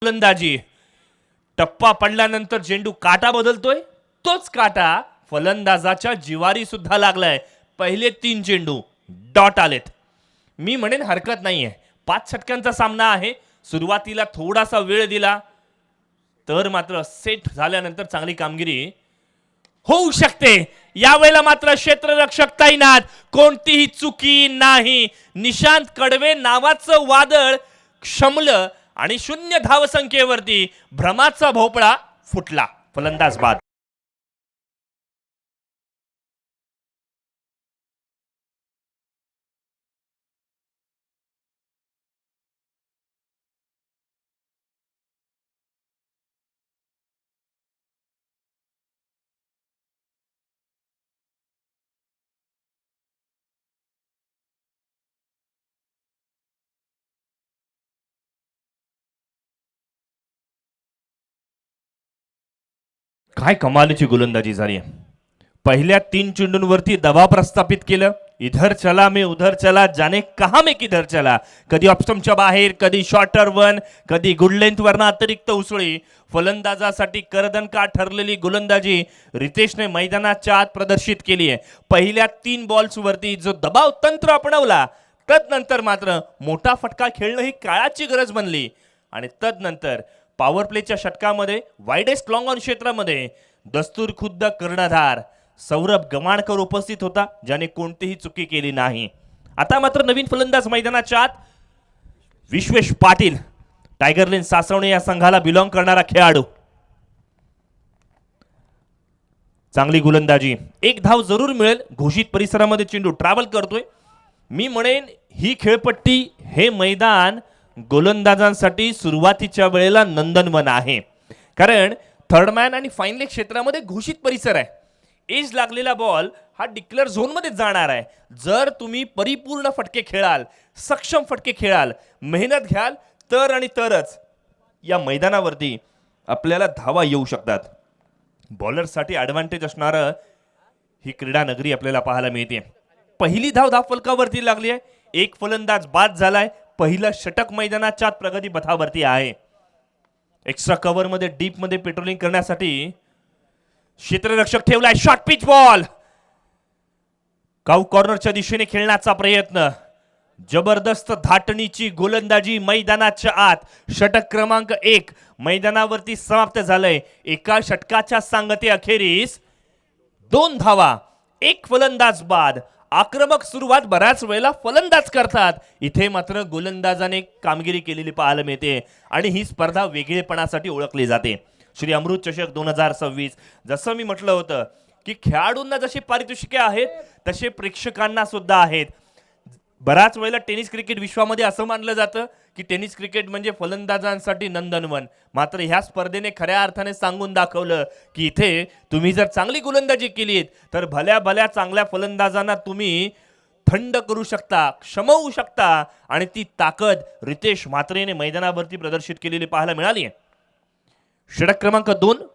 फलंदाजी टप्पा पडल्यानंतर चेंडू काटा बदलतोय, तोच काटा फलंदाजाच्या जिवारी सुद्धा लागलाय. पहिले 3 चेंडू डॉट आलेत. मी म्हणेन हरकत नाहीये, 5 षटकांचा सामना आहे. सुरुवातीला थोडासा वेळ दिला तर मात्र सेट झाल्यानंतर चांगली कामगिरी होऊ शकते. यावेळेला मात्र क्षेत्ररक्षक तैनात, कोणतीही चुकी नाही. निशांत कडवे नावाचं वादळ शमलं आणि 0 धावसंख्येवरती भ्रमाचा भोपळा फुटला. फलंदाज बाद. काय कमालीची गोलंदाजी झाली. पहिल्या 3 चेंडूंवरती दबाव प्रस्थापित केलं. इधर चला मैं उधर चला, जाने कहा मैं किधर चला. कधी ऑप्शनच्या बाहेर, कधी शॉर्टर वन, कधी गुड लेंथ वरनं अतिरिक्त उसळी. फलंदाजासाठी करदणका ठरलेली गोलंदाजी रितेशने मैदानाच्या आत प्रदर्शित केली आहे. पहिल्या 3 बॉल्स वरती जो दबाव तंत्र अपनवला, तदनंतर मात्र मोठा फटका खेळणं ही काळाची गरज बनली. आणि तदनंतर पॉवर प्लेच्या षटकामध्ये वाईडेस्ट लॉंग ऑन क्षेत्रामध्ये दस्तूर खुद्द कर्णधार सौरभ गवाणकर उपस्थित होता, ज्याने कोणतीही चुकी केली नाही. आता मात्र नवीन फलंदाज मैदानाच्या आत विश्वेश पाटील, टायगर लेन सासवणे या संघाला बिलॉंग करणारा खेळाडू. चांगली गोलंदाजी, 1 धाव जरूर मिळेल. घोषित परिसरामध्ये चेंडू ट्रॅव्हल करतोय. मी म्हणेन ही खेळपट्टी, हे मैदान गोलंदाजांसाठी सुरुवातीच्या वेळेला नंदनवन आहे. कारण थर्डमॅन आणि फाईनल क्षेत्रामध्ये घोषित परिसर आहे. एज लागलेला बॉल हा डिक्लेअर झोनमध्ये जाणार आहे. जर तुम्ही परिपूर्ण फटके खेळाल, सक्षम फटके खेळाल, मेहनत घ्याल तर आणि तरच या मैदानावरती आपल्याला धावा येऊ शकतात. बॉलरसाठी ॲडव्हान्टेज असणारं ही क्रीडा नगरी आपल्याला पाहायला मिळते. पहिली धाव धावफलकावरती लागली आहे. 1 फलंदाज बाद झालाय. पहिलं षटक मैदानाच्या प्रगती पथावरती आहे. एक्स्ट्रा कव्हर मध्ये डीप मध्ये पेट्रोलिंग करण्यासाठी क्षेत्ररक्षक ठेवलाय. शॉर्ट पिच बॉल, काऊ कॉर्नरच्या दिशेने खेळण्याचा प्रयत्न. जबरदस्त धाटणीची गोलंदाजी मैदानाच्या आत. षटक क्रमांक 1 मैदानावरती समाप्त झालंय. एका षटकाच्या सांगते अखेरीस 2 धावा, 1 फलंदाज बाद. आक्रमक सुरुवात बऱ्याच वेळेला फलंदाज करतात, इथे मात्र गोलंदाजाने कामगिरी केलेली पाहायला मिळते आणि ही स्पर्धा वेगळेपणासाठी ओळखली जाते. श्री अमृत चषक 2026. जसं मी म्हटलं होतं की खेळाडूंना जशी पारितोषिके आहेत तसे प्रेक्षकांना सुद्धा आहेत. बऱ्याच वेळेला टेनिस क्रिकेट विश्वामध्ये असं मानलं जातं की टेनिस क्रिकेट म्हणजे फलंदाजांसाठी नंदनवन. मात्र ह्या स्पर्धेने खऱ्या अर्थाने सांगून दाखवलं की इथे तुम्ही जर चांगली गोलंदाजी केलीत तर भल्या भल्या चांगल्या फलंदाजांना तुम्ही थंड करू शकता, क्षमवू शकता. आणि ती ताकद रितेश म्हात्रेने मैदानावरती प्रदर्शित केलेली पाहायला मिळाली आहे. षटक क्रमांक 2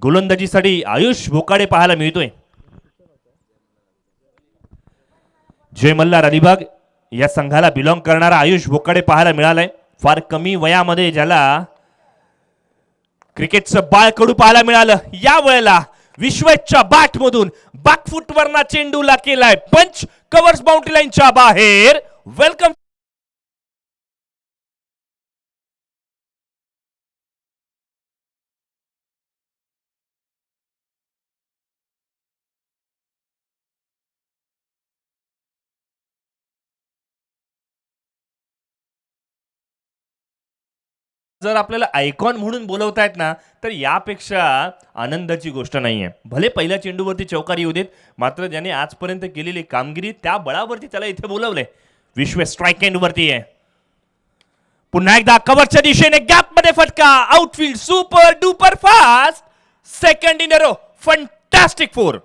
गोलंदाजीसाठी आयुष भोकाडे पाहायला मिळतोय. जय मल्हार अलिबाग या संघाला बिलॉंग करणारा आयुष भोकाडे पाहायला मिळालाय. फार कमी वयामध्ये ज्याला क्रिकेटचं बाळकडू पाहायला मिळालं. या वेळेला विश्वेशच्या बॅट मधून बॅकफुटवरना चेंडूला केलाय पंच. कव्हर्स बाउंड्री लाईनच्या बाहेर. वेलकम. जर आपल्याला आयकॉन म्हणून बोलवतायत ना, तर यापेक्षा आनंदाची गोष्ट नाहीये. भले पहिल्या चेंडूवरती चौकारी येऊ देत, मात्र ज्याने आजपर्यंत केलेली कामगिरी त्या बळावरती त्याला इथे बोलवलंय. विश्व स्ट्राइक एंड वरती आहे. पुन्हा एकदा कव्हरच्या दिशेने गॅप मध्ये फटका. Outfield super duper fast. Second in a row. Fantastic 4.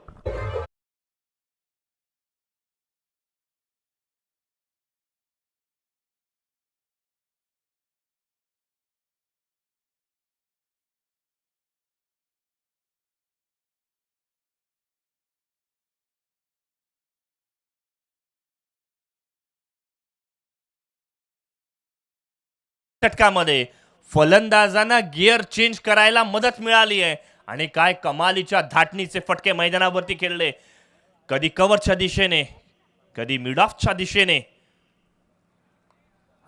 षटकामध्ये फलंदाजांना गिअर चेंज करायला मदत मिळाली आहे आणि काय कमालीच्या धाटणीचे फटके मैदानावरती खेळले, कधी कव्हरच्या दिशेने, कधी मिड ऑफच्या दिशेने.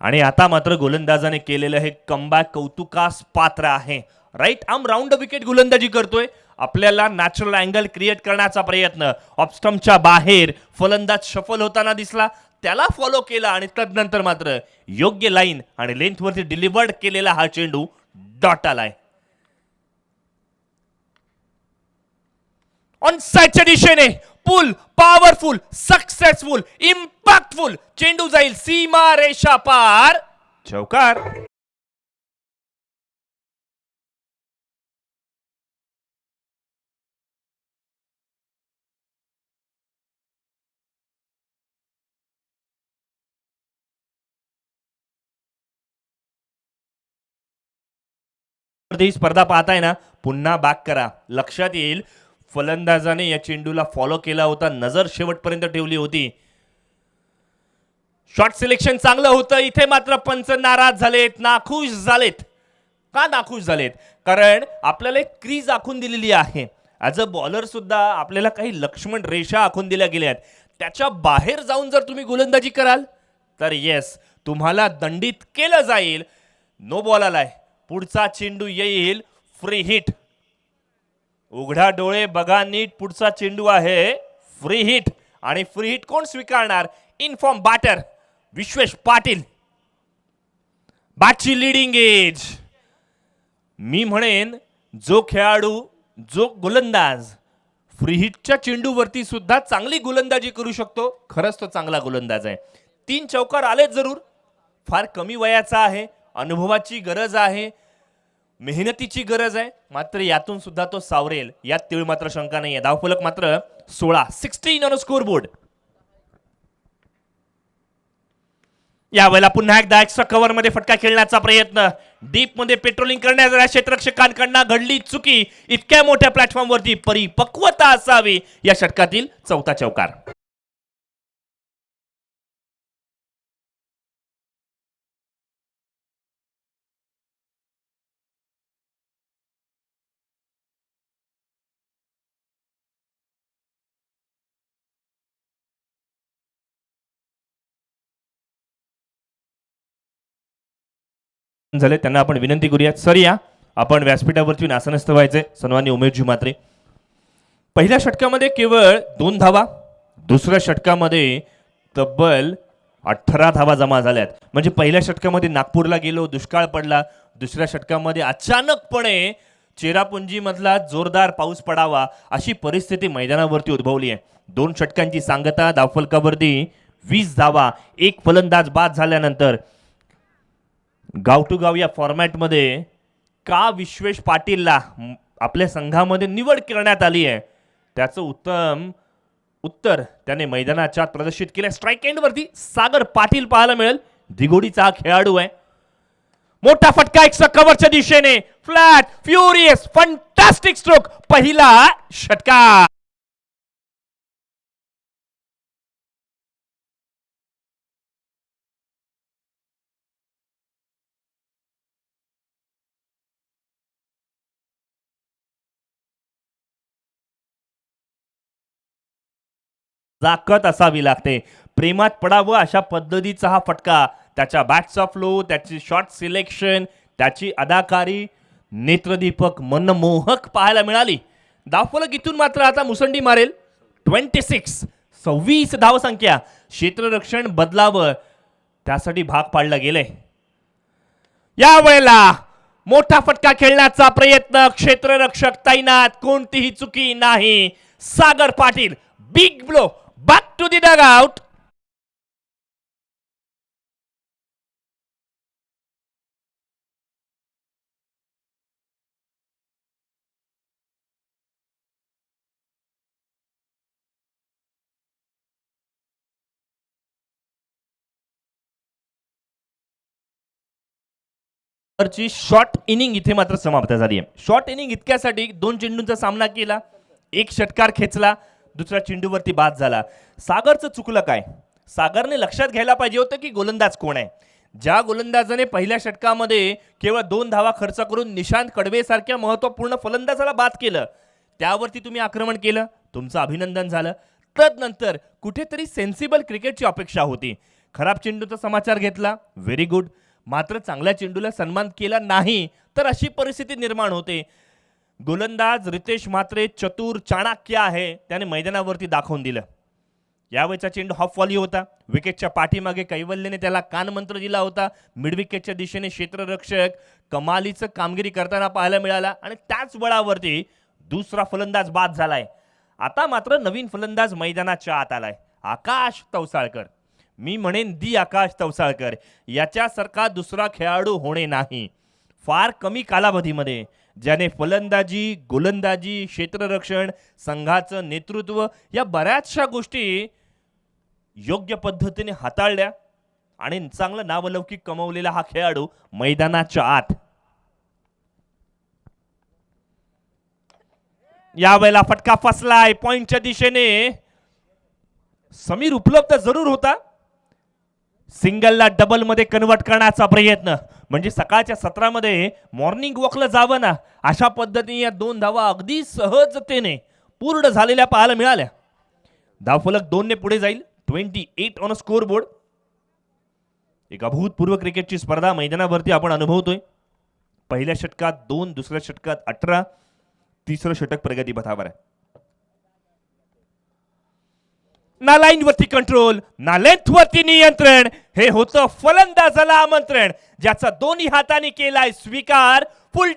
आणि आता मात्र गोलंदाजाने केलेलं हे कमबॅक कौतुकास पात्र आहे. राईट आर्म राऊंड विकेट गोलंदाजी करतोय, आपल्याला नॅचरल अँगल क्रिएट करण्याचा प्रयत्न. ऑफस्टम्पच्या बाहेर फलंदाज शफल होताना दिसला, त्याला फॉलो केला आणि तदनंतर मात्र योग्य लाईन आणि लेंथवरती डिलिव्हर्ड केलेला हा चेंडू डॉट आलाय. ऑन साइडच्या दिशेने पुल, पॉवरफुल, सक्सेसफुल, इम्पॅक्टफुल चेंडू जाईल सीमा रेषा पार, चौकार. ही स्पर्धा पाहताय ना, पुन्हा बॅक करा, लक्षात येईल फलंदाजाने या चेंडूला फॉलो केला होता, नजर शेवटपर्यंत ठेवली होती. शॉट सिलेक्शन चांगलं होतं, इथे मात्र पंच नाराज झालेत, नाखुश झालेत. का नाखुश झालेत? कारण आपल्याला एक क्रीज आखून दिलेली आहे. ॲज अ बॉलर सुद्धा आपल्याला काही लक्ष्मण रेषा आखून दिल्या गेल्या आहेत, त्याच्या बाहेर जाऊन जर तुम्ही गोलंदाजी कराल तर येस, तुम्हाला दंडित केलं जाईल. नो बॉल आलाय, पुढचा चेंडू येईल फ्री हिट. उघडा डोळे बघा नीट, पुढचा चेंडू आहे फ्री हिट. आणि फ्री हिट कोण स्वीकारणार? In form batter Vishwesh Patil. बॅटची लीडिंग एज. मी म्हणेन जो खेळाडू, जो गोलंदाज फ्री हिटच्या चेंडूवरती सुद्धा चांगली गोलंदाजी करू शकतो, खरंच तो चांगला गोलंदाज आहे. 3 चौकार आलेत जरूर, फार कमी वयाचा आहे, अनुभवाची गरज आहे, मेहनतीची गरज आहे, मात्र यातून सुद्धा तो सावरेल यात तीळ मात्र शंका नाही आहे. धावफलक मात्र 16 ऑन स्कोर बोर्ड. यावेळेला पुन्हा एकदा एक्स्ट्रा कव्हर मध्ये फटका खेळण्याचा प्रयत्न, डीप मध्ये पेट्रोलिंग करण्याच्या क्षेत्ररक्षकांकडून घडली चुकी. इतक्या मोठ्या प्लॅटफॉर्मवरती परिपक्वता असावी, या षटकातील 4था चौकार. झाले, त्यांना आपण विनंती करूयात, सर या आपण व्यासपीठावरती आसनस्थ व्हायचे. सन्माननीय उमेशजी म्हात्रे. पहिल्या षटकामध्ये केवळ 2 धावा, दुसऱ्या षटकामध्ये तब्बल 18 धावा जमा झाल्यात. म्हणजे पहिल्या षटकामध्ये नागपूरला गेलो, दुष्काळ पडला, दुसऱ्या षटकामध्ये अचानकपणे चेरापुंजी मधला जोरदार पाऊस पडावा अशी परिस्थिती मैदानावरती उद्भवली आहे. 2 षटकांची सांगता, धावफलकावरती 20 धावा, एक फलंदाज बाद झाल्यानंतर गाव टू गाव या फॉर्मॅटमध्ये का विश्वेश पाटीलला आपल्या संघामध्ये निवड करण्यात आली आहे, त्याचं उत्तम उत्तर त्याने मैदानाच्या आत प्रदर्शित केलं. स्ट्राईक एंडवरती सागर पाटील पाहायला मिळेल, दिगोडीचा हा खेळाडू आहे. मोठा फटका एक्स्ट्रा कव्हरच्या दिशेने, फ्लॅट, फ्युरियस, फंटास्टिक स्ट्रोक, पहिला षटकार. जाकत असावी लागते, प्रेमात पडावं अशा पद्धतीचा हा फटका. त्याच्या बॅटचा फ्लो, त्याची शॉट सिलेक्शन, त्याची अदाकारी नेत्रदीपक, मनमोहक पाहायला मिळाली. धावफलक इथून मात्र आता मुसंडी मारेल. 26 धावसंख्या, क्षेत्ररक्षण बदलावं त्यासाठी भाग पाडला गेले. यावेळेला मोठा फटका खेळण्याचा प्रयत्न, क्षेत्ररक्षक तैनात, कोणतीही चुकी नाही. Sagar Patil, big blow, back to the dugout. ची शॉर्ट इनिंग इथे मात्र समाप्त झाली आहे. शॉर्ट इनिंग इतक्यासाठी 2 चेंडूंचा सामना केला, एक षटकार खेचला, दुसऱ्या चेंडूवरती बाद झाला. सागरचं चुकलं काय? सागरने लक्षात घ्यायला पाहिजे होतं की गोलंदाज कोण आहे. ज्या गोलंदाजाने पहिल्या षटकामध्ये केवळ 2 धावा खर्च करून निशांत कडवे सारख्या महत्त्वपूर्ण फलंदाजाला बाद केलं, त्यावरती तुम्ही आक्रमण केलं, तुमचं अभिनंदन झालं. तदनंतर कुठेतरी सेन्सिबल क्रिकेटची अपेक्षा होती. खराब चेंडूचा समाचार घेतला, व्हेरी गुड. मात्र चांगल्या चेंडूला सन्मान केला नाही तर अशी परिस्थिती निर्माण होते. गोलंदाज रितेश म्हात्रे चतुर चाणक्य आहे, त्याने मैदानावरती दाखवून दिलं. यावेळचा चेंडू हाफ व्हॉली होता. विकेटच्या पाठीमागे कैवल्यने त्याला कानमंत्र दिला होता. मिड विकेटच्या दिशेने क्षेत्ररक्षक कमालीचं कामगिरी करताना पाहायला मिळाला आणि त्याच बळावरती दुसरा फलंदाज बाद झालाय. आता मात्र नवीन फलंदाज मैदानाच्या आत आलाय, आकाश तवसाळकर. मी म्हणेन दी आकाश तवसाळकर. याच्यासारखा दुसरा खेळाडू होणे नाही. फार कमी कालावधीमध्ये ज्याने फलंदाजी, गोलंदाजी, क्षेत्ररक्षण, संघाचं नेतृत्व या बऱ्याचशा गोष्टी योग्य पद्धतीने हाताळल्या आणि चांगलं नावलौकिक कमवलेला हा खेळाडू मैदानाच्या आत. यावेळेला फटका फसलाय पॉइंटच्या दिशेने. समीर उपलब्ध जरूर होता. सिंगलला डबल मध्ये कन्वर्ट करण्याचा प्रयत्न, म्हणजे सकाळच्या सत्रामध्ये मॉर्निंग वॉकला जावं ना, अशा पद्धतीने या 2 धावा अगदी सहजतेने पूर्ण झालेल्या पाहायला मिळाल्या. धावफलक 2 ने पुढे जाईल. 28 ऑन अ स्कोर बोर्ड. एक अभूतपूर्व क्रिकेटची स्पर्धा मैदानावरती आपण अनुभवतोय. पहिल्या षटकात 2, दुसऱ्या षटकात 18, तिसरं षटक प्रगतीपथावर आहे. ना लाईन वरती कंट्रोल, ना लेंथ वरती नियंत्रण. हे होतं फलंदाजाला आमंत्रण, ज्याचा दोन्ही हाताने केलाय स्वीकार. फुल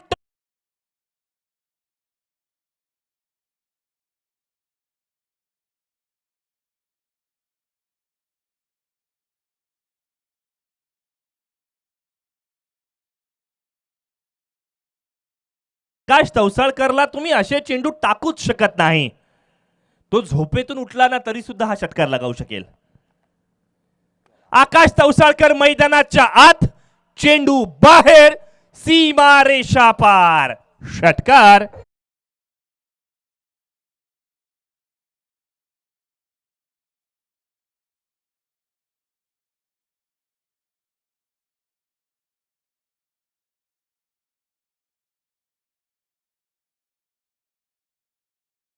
आकाश तवसाळकरला तुम्ही असे चेंडू टाकूच शकत नाही. तो झोपेतून उठला ना तरी सुद्धा हा षटकार लगावू शकेल. आकाश तवसाळकर मैदानाच्या आत, चेंडू बाहेर, सीमा रेषा पार, षटकार.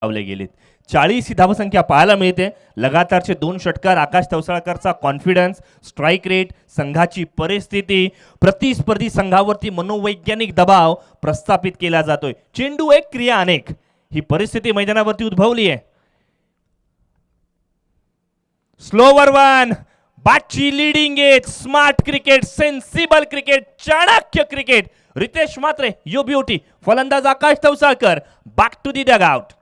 लावले गेलेत. 40 ही धावसंख्या पाहायला मिळते. लगातारचे 2 षटकार. आकाश तवसाळकरचा कॉन्फिडन्स, स्ट्राईक रेट, संघाची परिस्थिती, प्रतिस्पर्धी संघावरती मनोवैज्ञानिक दबाव प्रस्थापित केला जातोय. चेंडू एक, क्रिया अनेक, ही परिस्थिती मैदानावरती उद्भवली आहे. स्लोवर वन, बाची leading edge, smart cricket, sensible cricket, Chanakya cricket. Ritesh Mhatre, यो ब्युटी. फलंदाज Akash Tavsalkar, back to the dugout.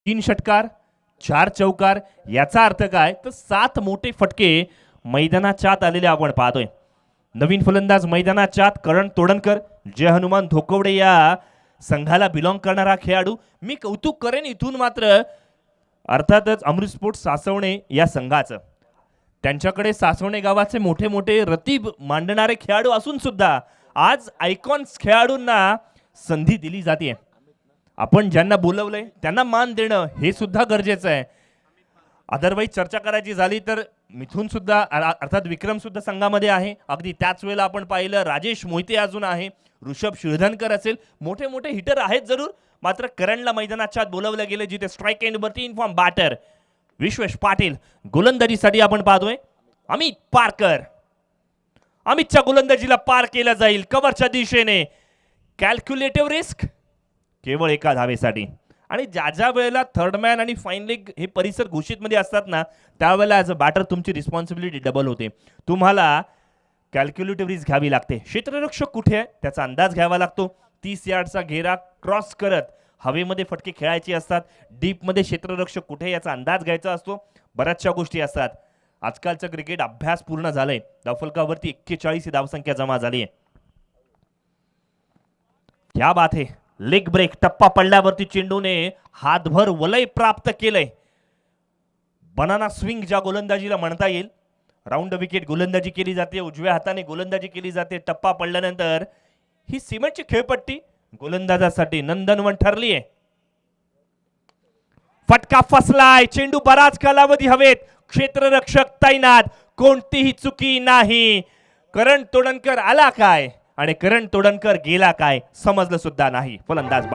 तीन षटकार, 4 चौकार. याचा अर्थ काय तर 7 मोठे फटके मैदानाच्या आत आलेले आपण पाहतोय. नवीन फलंदाज मैदानाच्या आत करण तोडणकर, जय हनुमान धोकवडे या संघाला बिलॉंग करणारा खेळाडू. मी कौतुक करेन इथून मात्र अर्थातच अमृत स्पोर्ट्स सासवणे या संघाचं. त्यांच्याकडे सासवणे गावाचे मोठे मोठे रतीब मांडणारे खेळाडू असून सुद्धा आज आयकॉन्स खेळाडूंना संधी दिली जाते. आपण ज्यांना बोलवलंय त्यांना मान देणं हे सुद्धा गरजेचं आहे. अदरवाईज चर्चा करायची झाली तर मिथून सुद्धा अर्थात विक्रम सुद्धा संघामध्ये आहे. अगदी त्याच वेळेला आपण पाहिलं राजेश मोहिते अजून आहे, ऋषभ शिरधनकर असेल, मोठे मोठे हिटर आहेत जरूर. मात्र करणला मैदानाच्या आत बोलवलं गेलं जिथे स्ट्राईक एंड वरती इन्फॉर्म बॅटर विश्वेश पाटील. गोलंदाजीसाठी आपण पाहतोय अमित पारकर. अमितच्या गोलंदाजीला पार केलं जाईल कव्हरच्या दिशेने. कॅल्क्युलेटिव्ह रिस्क केवळ एका धावेसाठी. आणि ज्या ज्या वेळेला थर्ड मॅन आणि फाईन लेग हे परिसर घोषित मध्ये असतात ना त्यावेळेला ॲज अ बॅटर तुमची रिस्पॉन्सिबिलिटी डबल होते. तुम्हाला कॅल्क्युलेटिव्ह रिस्क घ्यावी लागते. क्षेत्ररक्षक कुठे आहे त्याचा अंदाज घ्यावा लागतो. 30 यार्डचा घेरा क्रॉस करत हवेमध्ये फटके खेळायचे असतात. डीपमध्ये क्षेत्ररक्षक कुठे याचा अंदाज घ्यायचा असतो. बऱ्याचशा गोष्टी असतात. आजकालचं क्रिकेट अभ्यास पूर्ण झालंय. धावफलकावरती 41 ही धावसंख्या जमा झाली आहे. क्या बात है. लेग ब्रेक टप्पा पडल्यावरती चेंडूने हातभर वलय प्राप्त केलंय. बनाना स्विंग ज्या गोलंदाजीला म्हणता येईल. राऊंड विकेट गोलंदाजी केली जाते. उजव्या हाताने गोलंदाजी केली जाते. टप्पा पडल्यानंतर ही सिमेंटची खेळपट्टी गोलंदाजासाठी नंदनवन ठरली आहे. फटका फसलाय. चेंडू बराच कालावधी हवेत. क्षेत्ररक्षक तैनात. कोणतीही चुकी नाही. करण तोडणकर आला काय आणि करण तोडणकर गेला काय समजलं सुद्धा नाही. फलंदाज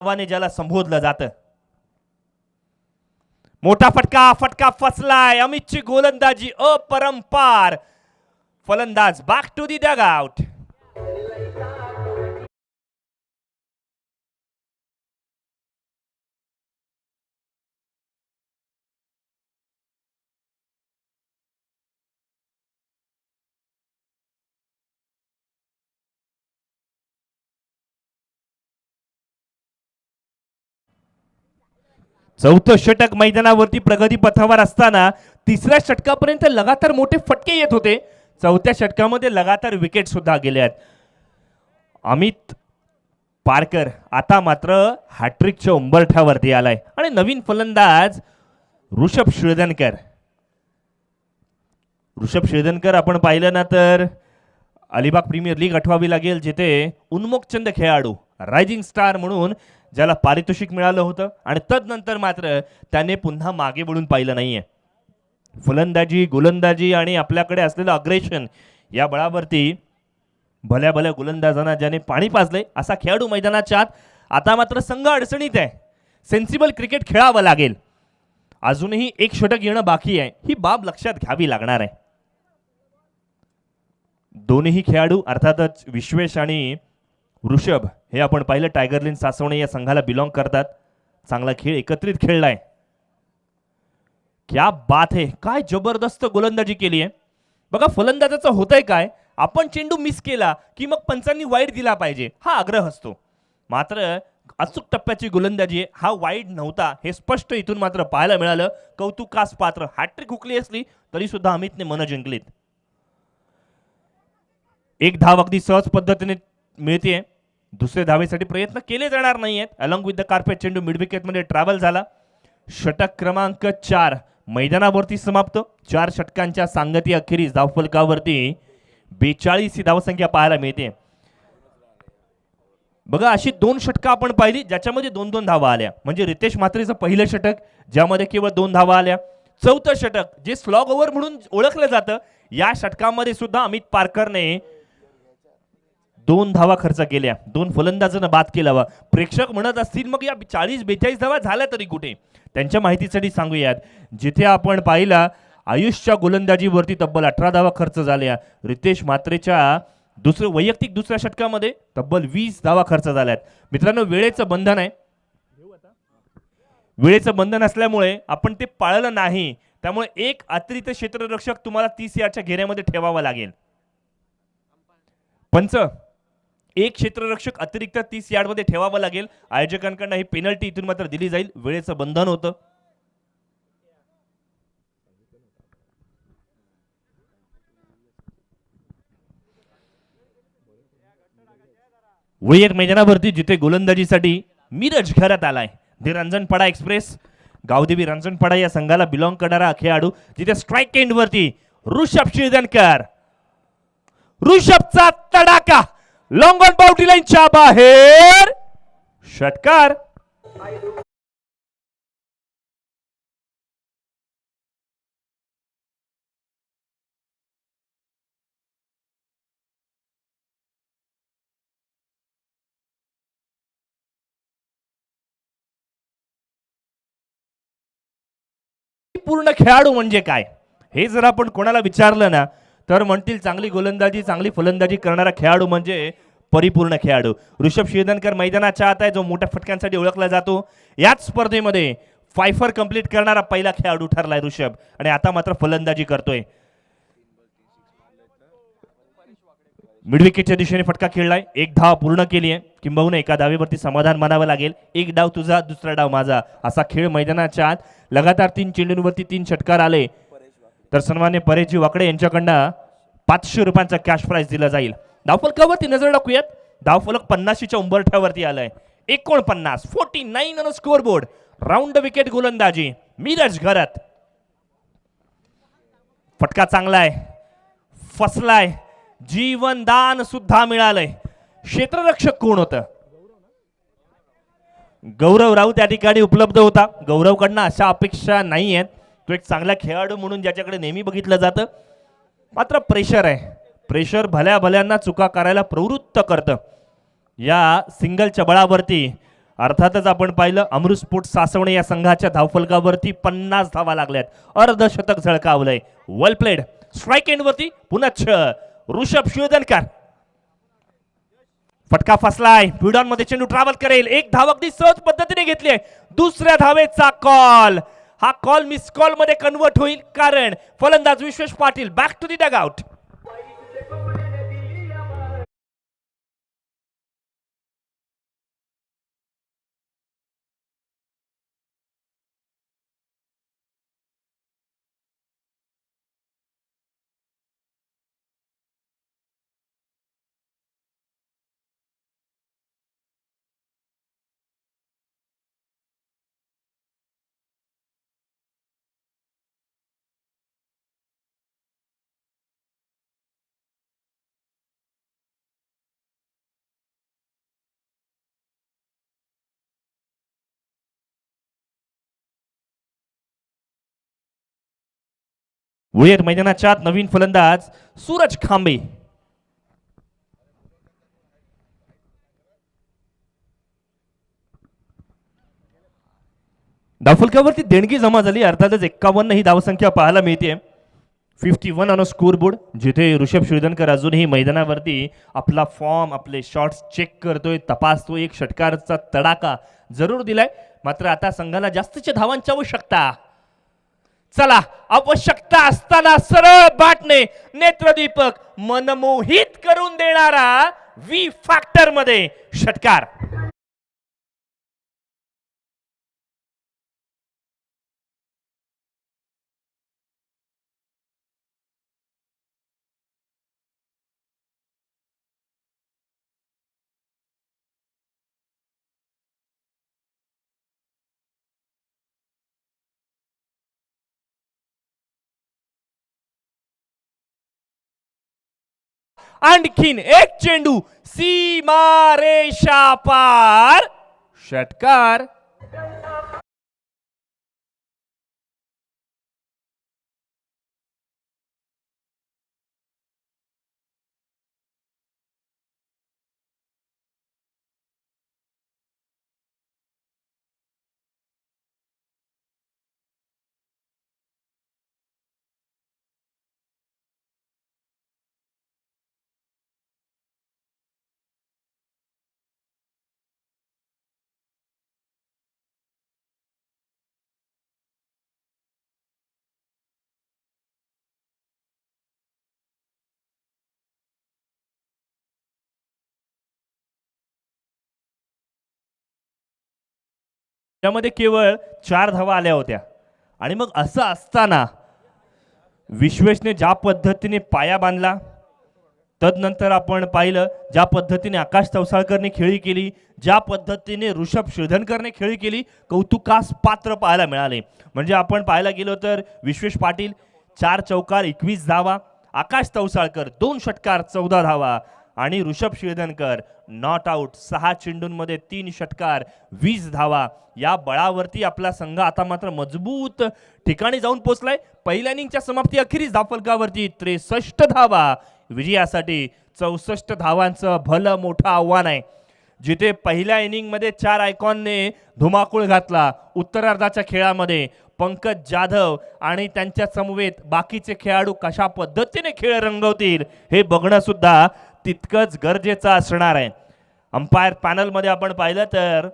ज्याला संबोधलं जातं. मोठा फटका. फटका फसलाय. अमितची गोलंदाजी अपरंपार. फलंदाज बॅक टू दी डगआउट. चौथं षटक मैदानावरती प्रगती पथावर असताना तिसऱ्या षटकापर्यंत लगातार मोठे फटके येत होते. चौथ्या षटकामध्ये लगातार विकेट सुद्धा गेले आहेत. अमित पारकर आता मात्र हॅट्रिकच्या उंबरठ्यावरती आलाय आणि नवीन फलंदाज ऋषभ शिरदनकर. ऋषभ शिरदनकर आपण पाहिलं ना तर अलिबाग प्रीमियर लीग आठवावी लागेल जिथे उन्मुखचंद खेळाडू रायझिंग स्टार म्हणून ज्याला पारितोषिक मिळालं होतं आणि तदनंतर मात्र त्याने पुन्हा मागे वळून पाहिलं नाहीये. फलंदाजी गोलंदाजी आणि आपल्याकडे असलेलं अग्रेशन या बळावरती भल्या भल्या गोलंदाजांना ज्याने पाणी पाजले असा खेळाडू मैदानाच्या आत. आता मात्र संघ अडचणीत आहे. सेन्सिबल क्रिकेट खेळावं लागेल. अजूनही एक षटक येणं बाकी आहे. ही बाब लक्षात घ्यावी लागणार आहे. दोन्ही खेळाडू अर्थातच विश्वेश आणि ऋषभ हे आपण पाहिलं टायगरलिन सासवणे या संघाला बिलॉंग करतात. चांगला खेळ एकत्रित खेळलाय. क्या बात है. काय जबरदस्त गोलंदाजी केली आहे बघा. फलंदाजाचं होतंय काय, आपण चेंडू मिस केला की मग पंचांनी वाईड दिला पाहिजे हा आग्रह असतो. मात्र अचूक टप्प्याची गोलंदाजी हा वाईड नव्हता हे स्पष्ट इथून मात्र पाहायला मिळालं. कौतुकास पात्र. हॅट्रिक हुकली असली तरी सुद्धा अमितने मन जिंकलीत. एक धाव अगदी सहज पद्धतीने मिळते. दुसऱ्या धावेसाठी प्रयत्न केले जाणार नाहीयेत. अलॉंग विथ द कार्पेट चेंडू मिड विकेटमध्ये ट्रॅव्हल झाला. षटक क्रमांक 4 मैदानावरती समाप्त. 4 षटकांच्या सांगती अखेरीस धावफलकावरती 42 ही धावसंख्या पाहायला मिळते. बघा अशी 2 षटकं आपण पाहिली ज्याच्यामध्ये 2-2 धावा आल्या. म्हणजे रितेश म्हात्रेचं पहिलं षटक ज्यामध्ये केवळ 2 धावा आल्या. चौथं षटक जे स्लॉग ओव्हर म्हणून ओळखलं जातं या षटकामध्ये सुद्धा अमित पारकरने 2 धावा खर्च केल्या. 2 फलंदाजांना बाद केला. प्रेक्षक म्हणत असतील मग या 40-42 धावा झाल्या तरी कुठे. त्यांच्या माहितीसाठी सांगूयात जिथे आपण पाहिला आयुषच्या गोलंदाजीवरती तब्बल 18 धावा खर्च झाल्या. रितेश म्हात्रेच्या वैयक्तिक दुसऱ्या षटकामध्ये तब्बल 20 धावा खर्च झाल्यात. मित्रांनो, वेळेचं बंधन आहे. वेळेचं बंधन असल्यामुळे आपण ते पाळलं नाही, त्यामुळे एक अतिरिक्त क्षेत्ररक्षक तुम्हाला 30 यार्डच्या घेऱ्यामध्ये ठेवावा लागेल. पंच, एक क्षेत्ररक्षक अतिरिक्त 30 यार्डमध्ये ठेवावं लागेल. आयोजकांकडून ही पेनल्टी इथून मात्र दिली जाईल. वेळेचं बंधन होतं. वळीयक मैदानावरती जिथे गोलंदाजीसाठी मिरज घरात आलाय. दी रंजनपाडा एक्सप्रेस, गावदेवी रंजनपाडा या संघाला बिलॉंग करणारा खेळाडू, जिथे स्ट्राईक एंड वरती ऋषभ शिरदनकर. ऋषभचा तडाका लॉंग ऑन बाउंड्री लाईनच्या बाहेर, षटकार. पूर्ण खेळाडू म्हणजे काय हे जर आपण कोणाला विचारलं ना, तर म्हणतील चांगली गोलंदाजी चांगली फलंदाजी करणारा खेळाडू म्हणजे परिपूर्ण खेळाडू. ऋषभ शिरदनकर मैदानाच्या आत आहे, जो मोठ्या फटक्यांसाठी ओळखला जातो. याच स्पर्धेमध्ये फायफर कंप्लीट करणारा पहिला खेळाडू ठरलाय ऋषभ, आणि आता मात्र फलंदाजी करतोय. मिडविकेटच्या दिशेने फटका खेळलाय. एक धाव पूर्ण केली आहे, किंबहुना एका धावेवरती समाधान मानावं लागेल. एक डाव तुझा, दुसरा डाव माझा, असा खेळ मैदानाच्या आत. लगातार 3 चेंडूंवरती 3 षटकार आले तर सन्मान्य परेशजी वाकडे यांच्याकडनं 500 रुपयांचा कॅश प्राइज दिला जाईल. धावफलकावरती नजर टाकूयात. धावफलक 50च्या उंबरठ्यावरती आलाय. 49 on score board. Round wicket गोलंदाजी मिरज घरात. फटका चांगला आहे, फसलाय, जीवनदान सुद्धा मिळालंय. क्षेत्ररक्षक कोण होतं? गौरव राऊत त्या ठिकाणी उपलब्ध होता. गौरवकडनं अशा अपेक्षा नाही आहेत. तो एक चांगला खेळाडू म्हणून ज्याच्याकडे नेहमी बघितलं जातं, मात्र प्रेशर आहे. प्रेशर भल्या भल्यांना चुका करायला प्रवृत्त करतं. या सिंगलच्या बळावरती अर्थातच आपण पाहिलं, अमृतस्फोट सासवणे या संघाच्या धावफलकावरती 50 धावा लागल्यात. अर्धशतक झळकावलंय. वेल प्लेड. स्ट्राईक एंड वरती पुनच्छ ऋषभ शिरदनकर. फटका फसलाय. फिडॉन मध्ये चेंडू ट्रॅव्हल करेल. एक धाव अगदी सहज पद्धतीने घेतली आहे. दुसऱ्या धावेचा कॉल. हा कॉल मिस कॉल मध्ये कन्वर्ट होईल, कारण फलंदाज Vishwesh Patil back to the dugout. वुळेर मैदानाच्या आत नवीन फलंदाज सूरज खांबे. धावफलकावरती देणगी जमा झाली. अर्थातच 51 ही धावसंख्या पाहायला मिळते. 51 ऑन स्कोर बोर्ड, जिथे ऋषभ शिरदनकर अजूनही मैदानावरती आपला फॉर्म, आपले शॉट्स चेक करतोय, तपासतोय. एक षटकारचा तडाका जरूर दिलाय, मात्र आता संघाला जास्तीच्या धावांची आवश्यकता. चला, आवश्यकता असताना सरळ बॅटने नेत्रदीपक मनमोहित करून देणारा व्ही फॅक्टर मध्ये षटकार. आणखीन एक चेंडू सीमारेषा पार, षटकार. त्यामध्ये केवळ 4 धावा आल्या होत्या आणि मग असं असताना विश्वेशने ज्या पद्धतीने पाया बांधला, तदनंतर आपण पाहिलं ज्या पद्धतीने आकाश तवसाळकरने खेळी केली, ज्या पद्धतीने ऋषभ शिरधनकरने खेळी केली, कौतुकास पात्र पाहायला मिळाले. म्हणजे आपण पाहायला गेलो तर विश्वेश पाटील 4 चौकार 21 धावा, आकाश तवसाळकर 2 षटकार 14 धावा आणि ऋषभ शिरधनकर नॉट आउट 6 चेंडूंमध्ये 3 षटकार 20 धावा. या बळावरती आपला संघ आता मात्र मजबूत ठिकाणी जाऊन पोहोचलाय. पहिल्या इनिंगच्या समाप्ती अखेरीस धावफलकावरती 63 धावा विजयासाठी 64 धावांचं भलं मोठं आव्हान आहे. जिथे पहिल्या इनिंगमध्ये 4 आयकॉनने धुमाकूळ घातला, उत्तरार्धाच्या खेळामध्ये पंकज जाधव आणि त्यांच्या समवेत बाकीचे खेळाडू कशा पद्धतीने खेळ रंगवतील हे बघणं सुद्धा तितकंच गरजेचं असणार आहे. अंपायर पॅनलमध्ये आपण पाहिलं तर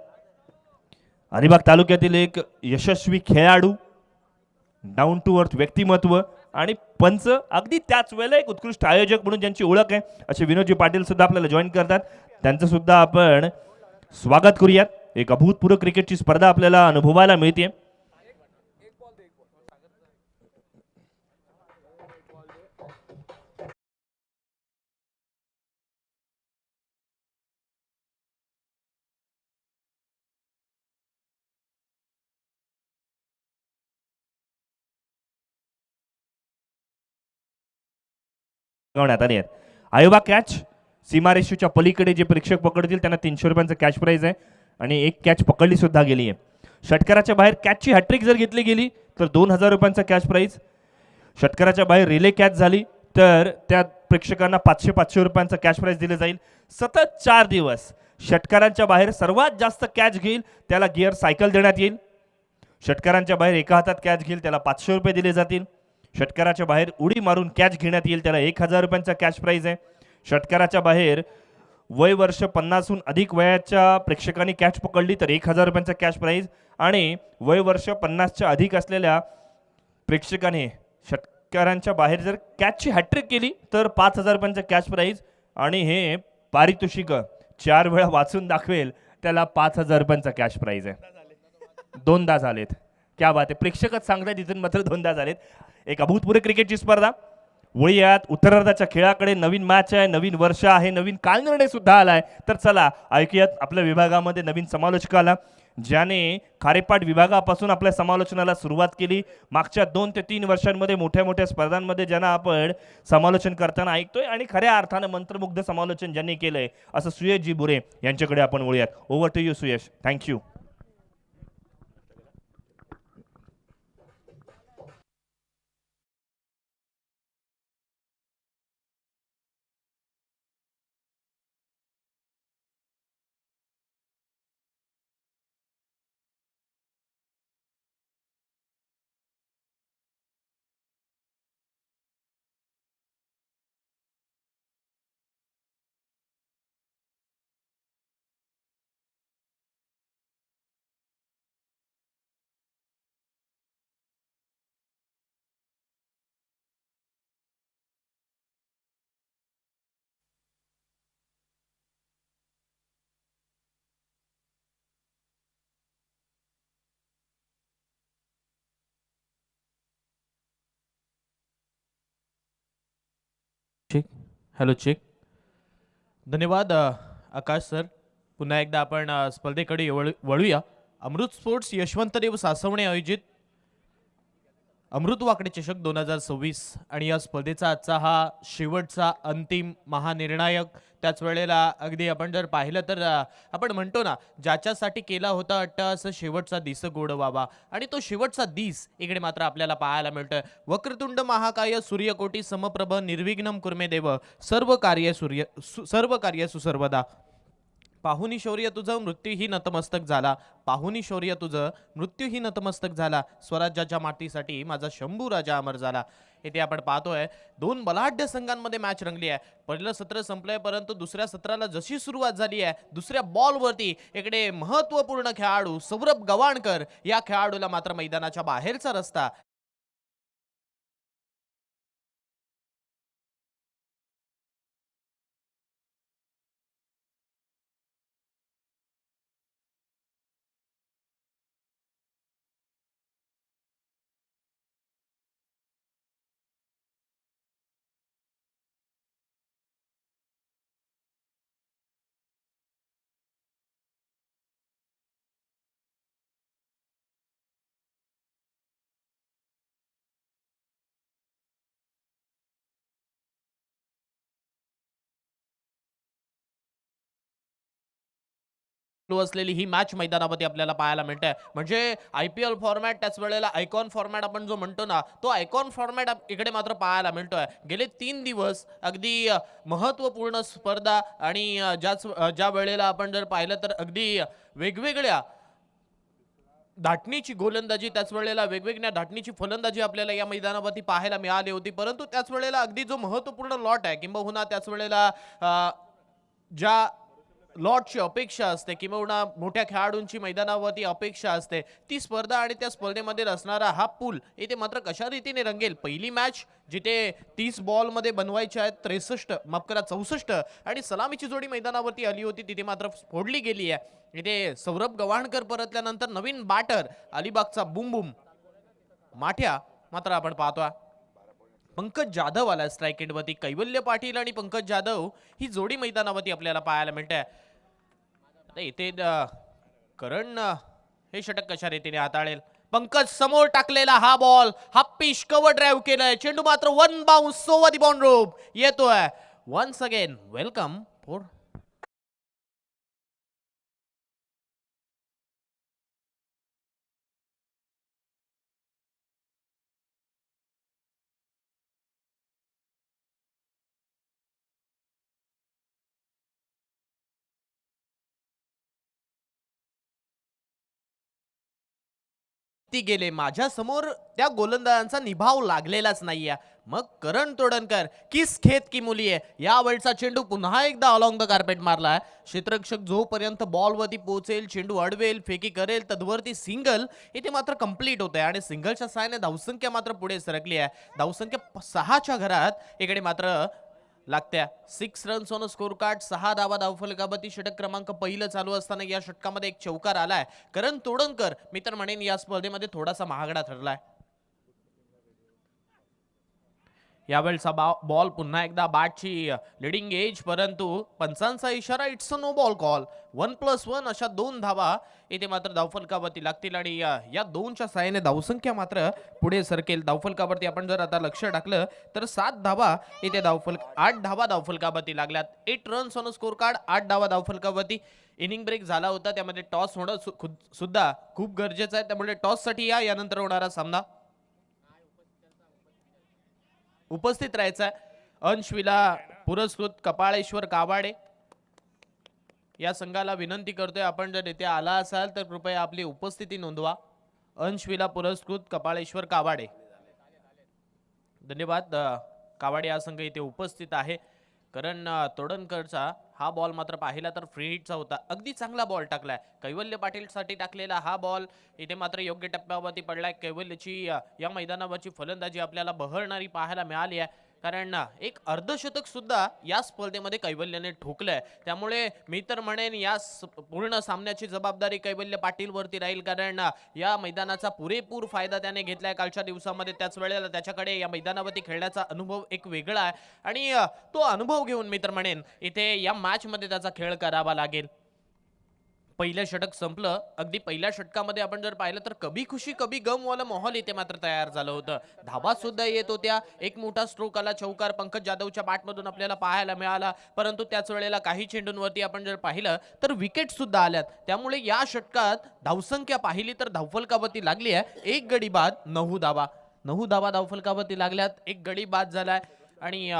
अलिबाग तालुक्यातील एक यशस्वी खेळाडू, डाऊन टू अर्थ व्यक्तिमत्व आणि पंच, अगदी त्याच वेळेला एक उत्कृष्ट आयोजक म्हणून ज्यांची ओळख आहे असे विनोदजी पाटील सुद्धा आपल्याला जॉईन करतात. त्यांचं सुद्धा आपण स्वागत करूयात. एक अभूतपूर्व क्रिकेटची स्पर्धा आपल्याला अनुभवायला मिळते. आली आहे आयोबा कॅच सीमारेषेच्या पलीकडे जे प्रेक्षक पकडतील त्यांना 300 रुपयांचं कॅश प्राइज आहे आणि एक कॅच पकडली सुद्धा गेली आहे. षटकाराच्या बाहेर कॅचची हॅट्रिक जर घेतली गेली तर 2000 रुपयांचा कॅश प्राइज. षटकाराच्या बाहेर रिले कॅच झाली तर त्या प्रेक्षकांना 500 रुपयांचा कॅश प्राइज दिले जाईल. सतत 4 दिवस षटकारांच्या बाहेर सर्वात जास्त कॅच घेईल त्याला गिअर सायकल देण्यात येईल. षटकारांच्या बाहेर एका हातात कॅच घेईल त्याला 500 रुपये दिले जातील. षटकाराच्या बाहेर उडी मारून कॅच घेण्यात येईल त्याला 1000 रुपयांचा कॅश प्राइज आहे. षटकाराच्या बाहेर वय वर्ष 50हून अधिक वयाच्या प्रेक्षकांनी कॅच पकडली तर 1000 रुपयांचा कॅच प्राइज आणि वय वर्ष 50च्या अधिक असलेल्या प्रेक्षकाने षटकारांच्या बाहेर जर कॅचची हॅट्रिक केली तर 5000 रुपयांचा कॅच प्राइज आणि हे पारितोषिक 4 वेळा वाचून दाखवेल त्याला 5000 रुपयांचा कॅश प्राइज आहे. दोनदा झालेत. क्या बात आहे. प्रेक्षकच सांगतायत इथून मात्र दोनदा झालेत. एक अभूतपूर्व क्रिकेटची स्पर्धा. वळूयात उत्तरार्धाच्या खेळाकडे. नवीन मॅच आहे, नवीन वर्ष आहे, नवीन कालनिर्णय सुद्धा आलाय. तर चला ऐकूयात आपल्या विभागामध्ये नवीन समालोचकाला ज्याने खारेपाट विभागापासून आपल्या समालोचनाला सुरुवात केली. मागच्या 2 ते 3 वर्षांमध्ये मोठ्या मोठ्या स्पर्धांमध्ये ज्यांना आपण समालोचन करताना ऐकतोय आणि खऱ्या अर्थानं मंत्रमुग्ध समालोचन ज्यांनी केलंय असं सुयशजी बुरे यांच्याकडे आपण वळूयात. Over to you Suyash. Thank you. Check. Hello check. धन्यवाद आकाश सर. पुन्हा एकदा आपण स्पर्धेकडे वळूया. अमृत स्पोर्ट्स यशवंतदेव सासवणे आयोजित अमृत वाकडे चषक 2026 आणि या स्पर्धेचा आजचा हा शेवटचा अंतिम महानिर्णायक. त्याच वेळेला अगदी आपण जर पाहिलं तर आपण म्हणतो ना ज्याच्यासाठी केला होता अट्टहास शेवटचा दिस गोड व्हावा आणि तो शेवटचा दिस इकडे मात्र आपल्याला पाहायला मिळतोय. वक्रतुंड महाकाय सूर्यकोटी समप्रभ निर्विघ्नम कुर्मे देव सर्व कार्य सुसर्वदा. पाहुनी शौर्य तुझं मृत्यूही नतमस्तक झाला. पाहुनी शौर्य तुझं मृत्यूही नतमस्तक झाला. स्वराज्याच्या मातीसाठी माझा शंभू राजा अमर झाला. इथे आपण पाहतोय 2 बलाढ्य संघांमध्ये मॅच रंगली आहे. पहिलं सत्र संपलंय परंतु दुसऱ्या सत्राला जशी सुरुवात झाली आहे दुसऱ्या बॉलवरती इकडे महत्वपूर्ण खेळाडू सौरभ गवाणकर या खेळाडूला मात्र मैदानाच्या बाहेरचा रस्ता सुरू असलेली ही मॅच मैदानावरती आपल्याला पाहायला मिळते. म्हणजे IPL फॉर्मॅट, त्याच वेळेला आयकॉन फॉर्मॅट आपण जो म्हणतो ना, तो आयकॉन फॉर्मॅट इकडे मात्र पाहायला मिळतोय. गेले 3 दिवस अगदी महत्त्वपूर्ण स्पर्धा आणि ज्या वेळेला आपण जर पाहिलं तर अगदी वेगवेगळ्या धाटणीची गोलंदाजी, त्याच वेळेला वेगवेगळ्या धाटणीची फलंदाजी आपल्याला या मैदानावरती पाहायला मिळाली होती. परंतु त्याच वेळेला अगदी जो महत्त्वपूर्ण लॉट आहे, किंबहुना त्याच वेळेला ज्या लॉटची अपेक्षा असते किंवा मोठ्या खेळाडूंची मैदानावरती अपेक्षा असते, ती स्पर्धा आणि त्या स्पर्धेमध्ये असणारा हा पूल इथे मात्र कशा रीतीने रंगेल. पहिली मॅच जिथे 30 बॉलमध्ये बनवायचे आहेत 64 आणि सलामीची जोडी मैदानावरती आली होती, तिथे मात्र फोडली गेली आहे. इथे सौरभ गव्हाणकर परतल्यानंतर नवीन बॅटर अलिबागचा बुम माठ्या मात्र आपण पाहतोय. पंकज जाधव आला स्ट्राईक एंडवरती. कैवल्य पाटील आणि पंकज जाधव ही जोडी मैदानावरती आपल्याला पाहायला मिळते. आता इथे करण हे षटक कशा रीतीने हाताळेल. पंकज समोर टाकलेला हा बॉल, हा पिच कव्हर ड्राईव्ह केलाय. चेंडू मात्र one bounce over the boundary rope येतोय. वन्स अगेन वेलकम फॉर गेले. माझ्या समोर त्या गोलंदाजांचा निभाव लागलेलाच नाहीये. मग करण तोडणकर किस खेत की मुली आहे. या वेळचा चेंडू पुन्हा एकदा अलॉंग द कार्पेट मारलाय. क्षेत्ररक्षक जोपर्यंत बॉलवरती पोहोचेल, चेंडू अडवेल, फेकी करेल, तदवरती सिंगल इथे मात्र कंप्लीट होत आहे आणि सिंगलच्या साहाय्याने धावसंख्या मात्र पुढे सरकली आहे. धावसंख्या 6च्या घरात इकडे मात्र लागत्या. 6 रन्स ऑन स्कोर कार्ड, 6 धावा धावफलकावरती. षटक क्रमांक पहिलं चालू असताना या षटकामध्ये एक चौकार आलाय. करण तोडणकर मी तर म्हणेन या स्पर्धेमध्ये थोडासा महागडा ठरलाय. यावेळचा बॉल पुन्हा एकदा बॅटची लिडिंग एज, परंतु पंचांचा इशारा it's a no ball call. 1+1 अशा 2 धावा इथे मात्र धावफलकावरती लागतील आणि या 2च्या साहाय्याने धावसंख्या मात्र पुढे सरकेल. धावफलकावरती आपण जर आता लक्ष टाकलं तर 7 धावा इथे 8 धावा धावफलकावरती लागल्यात. 8 रन्स ऑन स्कोर कार्ड, 8 धावा धावफलकावरती. इनिंग ब्रेक झाला होता, त्यामध्ये टॉस होणं सुद्धा खूप गरजेचं आहे. त्यामुळे टॉससाठी यानंतर होणारा सामना उपस्थित राहायचा. अंशविला पुरस्कृत कपाळेश्वर कावाडे या संघाला विनंती करतोय, आपण जर इथे आला असाल तर कृपया आपली उपस्थिती नोंदवा. अंशविला पुरस्कृत कपाळेश्वर कावाडे, धन्यवाद. कावाडे हा संघ इथे उपस्थित आहे. कारण तोडणकरचा हा बॉल मात्र पाहिला तर फ्री हिटचा होता. अगदी चांगला बॉल टाकलाय. कैवल्य पाटील साठी टाकलेला हा बॉल इथे मात्र योग्य टप्प्यावरती पडलाय. कैवल्यची या मैदानावरची फलंदाजी आपल्याला बहरणारी पाहायला मिळाली आहे. कारण एक अर्धशतक सुद्धा या स्पर्धेमध्ये कैवल्यने ठोकलंय. त्यामुळे मी तर म्हणेन या पूर्ण सामन्याची जबाबदारी कैवल्य पाटील वरती राहील. कारण या मैदानाचा पुरेपूर फायदा त्याने घेतलाय कालच्या दिवसामध्ये. त्याच वेळेला त्याच्याकडे या मैदानावरती खेळण्याचा अनुभव एक वेगळा आहे आणि तो अनुभव घेऊन मी तर म्हणेन इथे या मॅच मध्ये त्याचा खेळ करावा लागेल. पहिलं षटक संपलं. अगदी पहिल्या षटकामध्ये आपण जर पाहिलं तर कभी खुशी कभी गम वाला माहोल इथे मात्र तयार झालं होतं. धाबा सुद्धा येत होत्या. एक मोठा स्ट्रोक आला, चौकार पंकज जाधवच्या बॅटमधून आपल्याला पाहायला मिळाला. परंतु त्याच वेळेला काही चेंडूंवरती आपण जर पाहिलं तर विकेट सुद्धा आल्यात. त्यामुळे या षटकात धावसंख्या पाहिली तर धावफलकावरती लागली आहे 1 गडी बाद 9 धावा. 9 धावा धावफलकावरती लागल्यात, 1 गडी बाद झालाय. आणि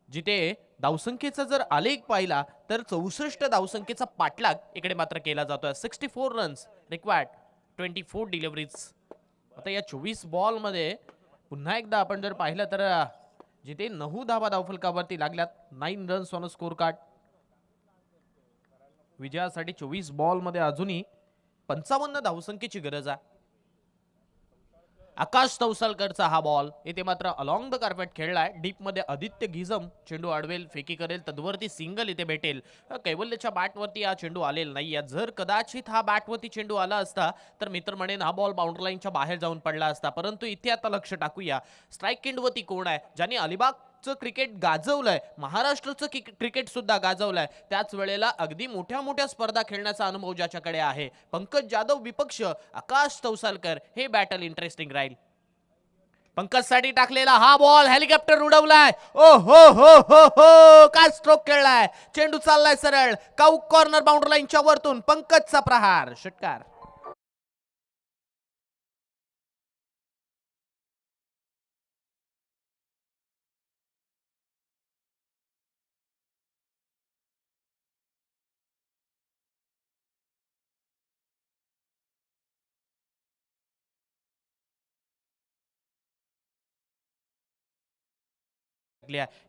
जिथे धावसंख्येचा जर आलेख पाहिला तर 64 धावसंख्येचा पाठलाग इकडे मात्र केला जातोय. 64 रन्स रिक्वायर्ड, 24 डिलिव्हरीज. आता या 24 बॉल मध्ये पुन्हा एकदा आपण जर पाहिलं तर जिथे 9 धावा धावफलकावरती लागल्यात, 9 रन्स ऑन स्कोर कार्ड. विजयासाठी 24 बॉल मध्ये अजूनही 55 धावसंख्येची गरज आहे. आकाश तवसालकरचा हा बॉल इथे मात्र अलॉंग द कार्पेट खेळलाय. डीप मध्ये आदित्य गिजम चेंडू अडवेल, फेकी करेल, तदवरती सिंगल इथे भेटेल. कैवल्यच्या बॅटवरती हा चेंडू आलेला नाही. जर कदाचित हा बॅटवरती चेंडू आला असता तर मित्र म्हणेन हा बॉल बाउंड्री लाईनच्या बाहेर जाऊन पडला असता. परंतु इथे आता लक्ष टाकूया स्ट्राईक एंडवरती कोण आहे ज्याने अलिबागचं क्रिकेट गाजवलंय, महाराष्ट्राचं क्रिकेट सुद्धा गाजवलंय. त्याच वेळेला अगदी मोठ्या मोठ्या स्पर्धा खेळण्याचा अनुभव ज्याच्याकडे आहे. पंकज जाधव विपक्ष, आकाश तवसालकर हे बॅटल इंटरेस्टिंग राहील. पंकज साठी टाकलेला हा बॉल हेलिकॉप्टर उडवलाय. ओ हो हो हो हो, काय स्ट्रोक खेळलाय. चेंडू चाललाय सरळ काऊक कॉर्नर बाउंड्री लाईनच्या वरतून. पंकजचा प्रहार, षटकार.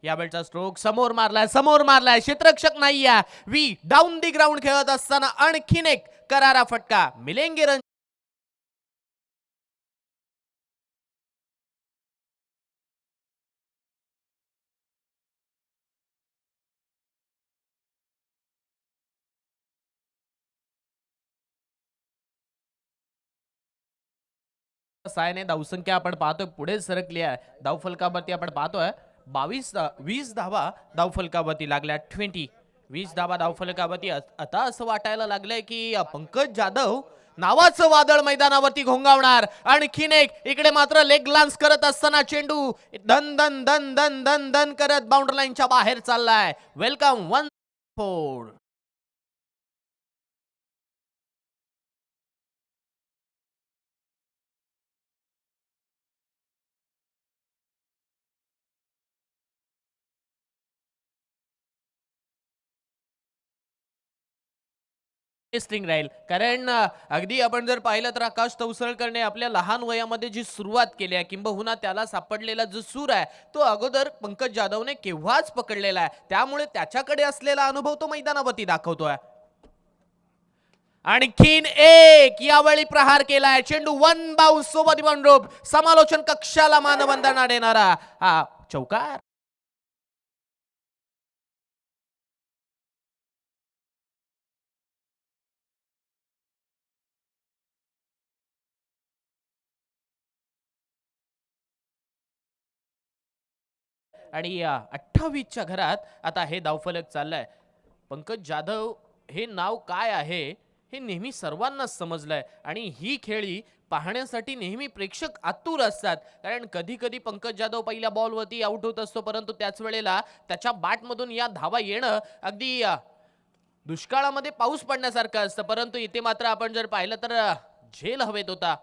यावेळचा स्ट्रोक समोर मारलाय क्षेत्ररक्षक नाहीये. वी डाऊन दी ग्राउंड खेळत असताना आणखीन एक करारा फटका. मिलेंगे रन सायने धावसंख्या आपण पाहतोय पुढे सरकली आहे. धावफलकावरती आपण पाहतोय 20 धावा धावफलकावरती लागल्या. 20 धावा धावफलकावरती. आता असं वाटायला लागलंय की पंकज जाधव नावाचं वादळ मैदानावरती घोंगावणार. आणखीन एक इकडे मात्र लेग ग्लान्स करत असताना चेंडू धन धन धन धन धन धन करत बाउंड्री लाईनच्या बाहेर चाललाय. वेलकम 1-4. इंटरेस्टिंग राहील कारण अगदी आपण जर पाहिलं तर आकाश तवसळकरने आपल्या लहान वयामध्ये जी सुरुवात केली आहे किंबहुना त्याला सापडलेला जो सूर आहे तो अगोदर पंकज जाधवने केव्हाच पकडलेला आहे. त्यामुळे त्याच्याकडे असलेला अनुभव तो मैदानावरती दाखवतोय. आणखीन एक यावेळी प्रहार केलाय. चेंडू वन बाउन्स सोबत रूप समालोचन कक्षाला मानवंदना देणारा हा चौकार. आणि 28च्या घरात आता हे धावफलक चाललंय. पंकज जाधव हे नाव काय आहे हे नेहमी सर्वांनाच समजलंय आणि ही खेळी पाहण्यासाठी नेहमी प्रेक्षक आतुर असतात. कारण कधी कधी पंकज जाधव पहिल्या बॉलवरती आउट होत असतो परंतु त्याच वेळेला त्याच्या बॅटमधून या धावा येणं अगदी दुष्काळामध्ये पाऊस पडण्यासारखं असतं. परंतु इथे मात्र आपण जर पाहिलं तर झेल हवेत होता.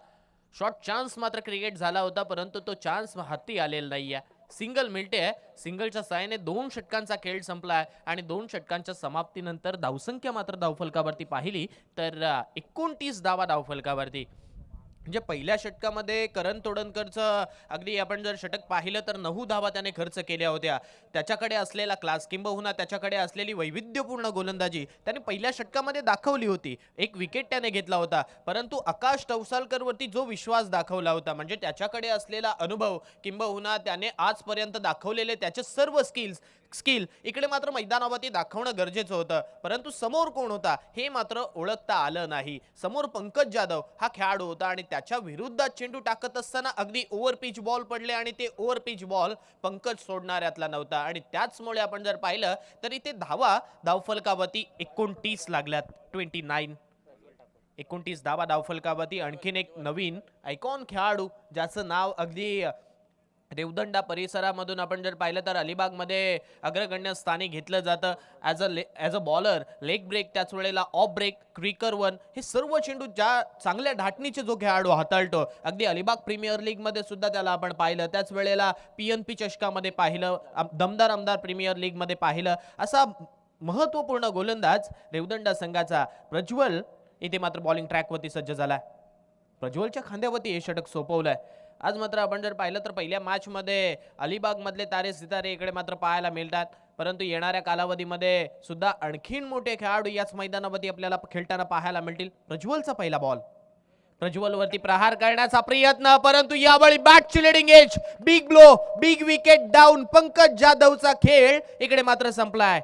शॉर्ट चान्स मात्र क्रिएट झाला होता परंतु तो चान्स हाती आलेला नाहीये. सिंगल मिळते. सिंगलच्या साहाय्याने 2 षटकांचा खेळ संपलाय आणि 2 षटकांच्या समाप्तीनंतर धावसंख्या मात्र धावफलकावरती पाहिली तर 29 धावा धावफलकावरती. म्हणजे पहिल्या षटकामध्ये करण तोडणकरचं अगदी आपण जर षटक पाहिलं तर 9 धावा त्याने खर्च केल्या होत्या. त्याच्याकडे असलेला क्लास किंबहुना त्याच्याकडे असलेली वैविध्यपूर्ण गोलंदाजी त्याने पहिल्या षटकामध्ये दाखवली होती. एक विकेट त्याने घेतला होता परंतु आकाश तवसालकर वरती जो विश्वास दाखवला होता म्हणजे त्याच्याकडे असलेला अनुभव किंबहुना त्याने आजपर्यंत दाखवलेले त्याचे सर्व स्किल इकडे मात्र मैदानावरती दाखवणं गरजेचं होतं. परंतु समोर कोण होता हे मात्र ओळखता आलं नाही. समोर पंकज जाधव हा खेळाडू होता आणि त्याच्या विरुद्धात चेंडू टाकत असताना अगदी ओव्हर पिच बॉल पडले आणि ते ओव्हर पिच बॉल पंकज सोडणाऱ्यातला नव्हता आणि त्याचमुळे आपण जर पाहिलं तर इथे धावा धावफलकावरती 29 लागल्यात. 29 धावा धावफलकावरती. आणखीन एक नवीन आयकॉन खेळाडू ज्याचं नाव अगदी रेवदंडा परिसरामधून आपण जर पाहिलं तर अलिबागमध्ये अग्रगण्य स्थानी घेतलं जातं. As a bowler leg break त्याच वेळेला ऑफ ब्रेक क्विकर वन हे सर्व चेंडू ज्या चांगल्या ढाटणीचे जो खेळाडू हाताळतो अगदी अलिबाग प्रीमियर लीग मध्ये सुद्धा त्याला आपण पाहिलं. त्याच वेळेला PNP चषकामध्ये पाहिलं. दमदार आमदार प्रीमियर लीग मध्ये पाहिलं. असा महत्वपूर्ण गोलंदाज रेवदंडा संघाचा प्रज्वल इथे मात्र बॉलिंग ट्रॅकवरती सज्ज झालाय. प्रज्वलच्या खांद्यावरती हे षटक सोपवलंय. आज मात्र आपण जर पाहिलं तर पहिल्या मॅच मध्ये अलिबाग मधले तारे सितारे इकडे मात्र पाहायला मिळतात परंतु येणाऱ्या कालावधीमध्ये सुद्धा आणखीन मोठे खेळाडू याच मैदानावरती आपल्याला खेळताना पाहायला मिळतील. प्रज्वलचा पहिला बॉल. प्रज्वल वरती प्रहार करण्याचा प्रयत्न परंतु यावेळी बॅटची leading edge big blow big wicket down. Pankaj जाधवचा खेळ इकडे मात्र संपलाय.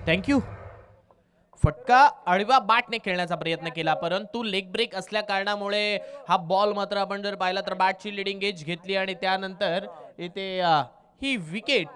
थँक्यू. फटका आडव्या बॅटने खेळण्याचा प्रयत्न केला, परंतु लेग ब्रेक असल्या कारणामुळे हा बॉल मात्र आपण जर पाहिला तर बॅटची लिडिंग एज घेतली आणि त्यानंतर इथे ही विकेट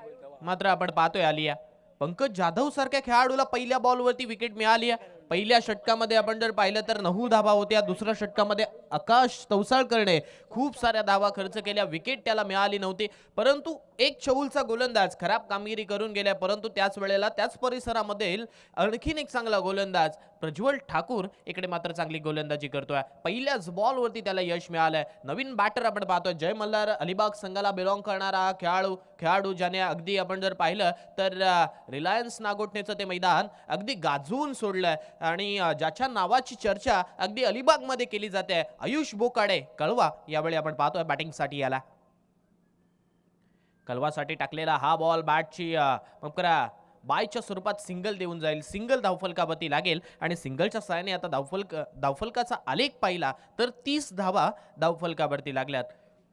मात्र आपण पाहतोय आली आहे. पंकज जाधव सारख्या खेळाडूला पहिल्या बॉलवरती विकेट मिळाली आहे. पहिल्या षटकामध्ये आपण जर पाहिलं तर 9 धावा होत्या, दुसऱ्या षटकामध्ये आकाश तवसाळकरने खूप साऱ्या धावा खर्च केल्या, विकेट त्याला मिळाली नव्हती. परंतु एक चौलचा गोलंदाज खराब कामगिरी करून गेल्या, परंतु त्याच वेळेला त्याच परिसरामध्ये आणखीन एक चांगला गोलंदाज प्रज्वल ठाकूर इकडे मात्र चांगली गोलंदाजी करतोय. पहिल्याच बॉलवरती त्याला यश मिळालंय. नवीन बॅटर आपण पाहतोय जय मल्हार अलिबाग संघाला बिलॉंग करणारा हा खेळाडू ज्याने अगदी आपण जर पाहिलं तर रिलायन्स नागोठणेचं ते मैदान अगदी गाजवून सोडलंय आणि ज्याच्या नावाची चर्चा अगदी अलिबाग मध्ये केली जाते, आयुष बोकाडे कळवा यावेळी आपण पाहतोय बॅटिंगसाठी याला. कलवासाठी टाकलेला हा बॉल बॅटची बायच्या स्वरूपात सिंगल देऊन जाईल. सिंगल धावफलकावरती लागेल आणि सिंगलच्या साहाय्याने आता धावफलकाचा आलेख पाहिला तर 30 धावा धावफलकावरती लागल्यात.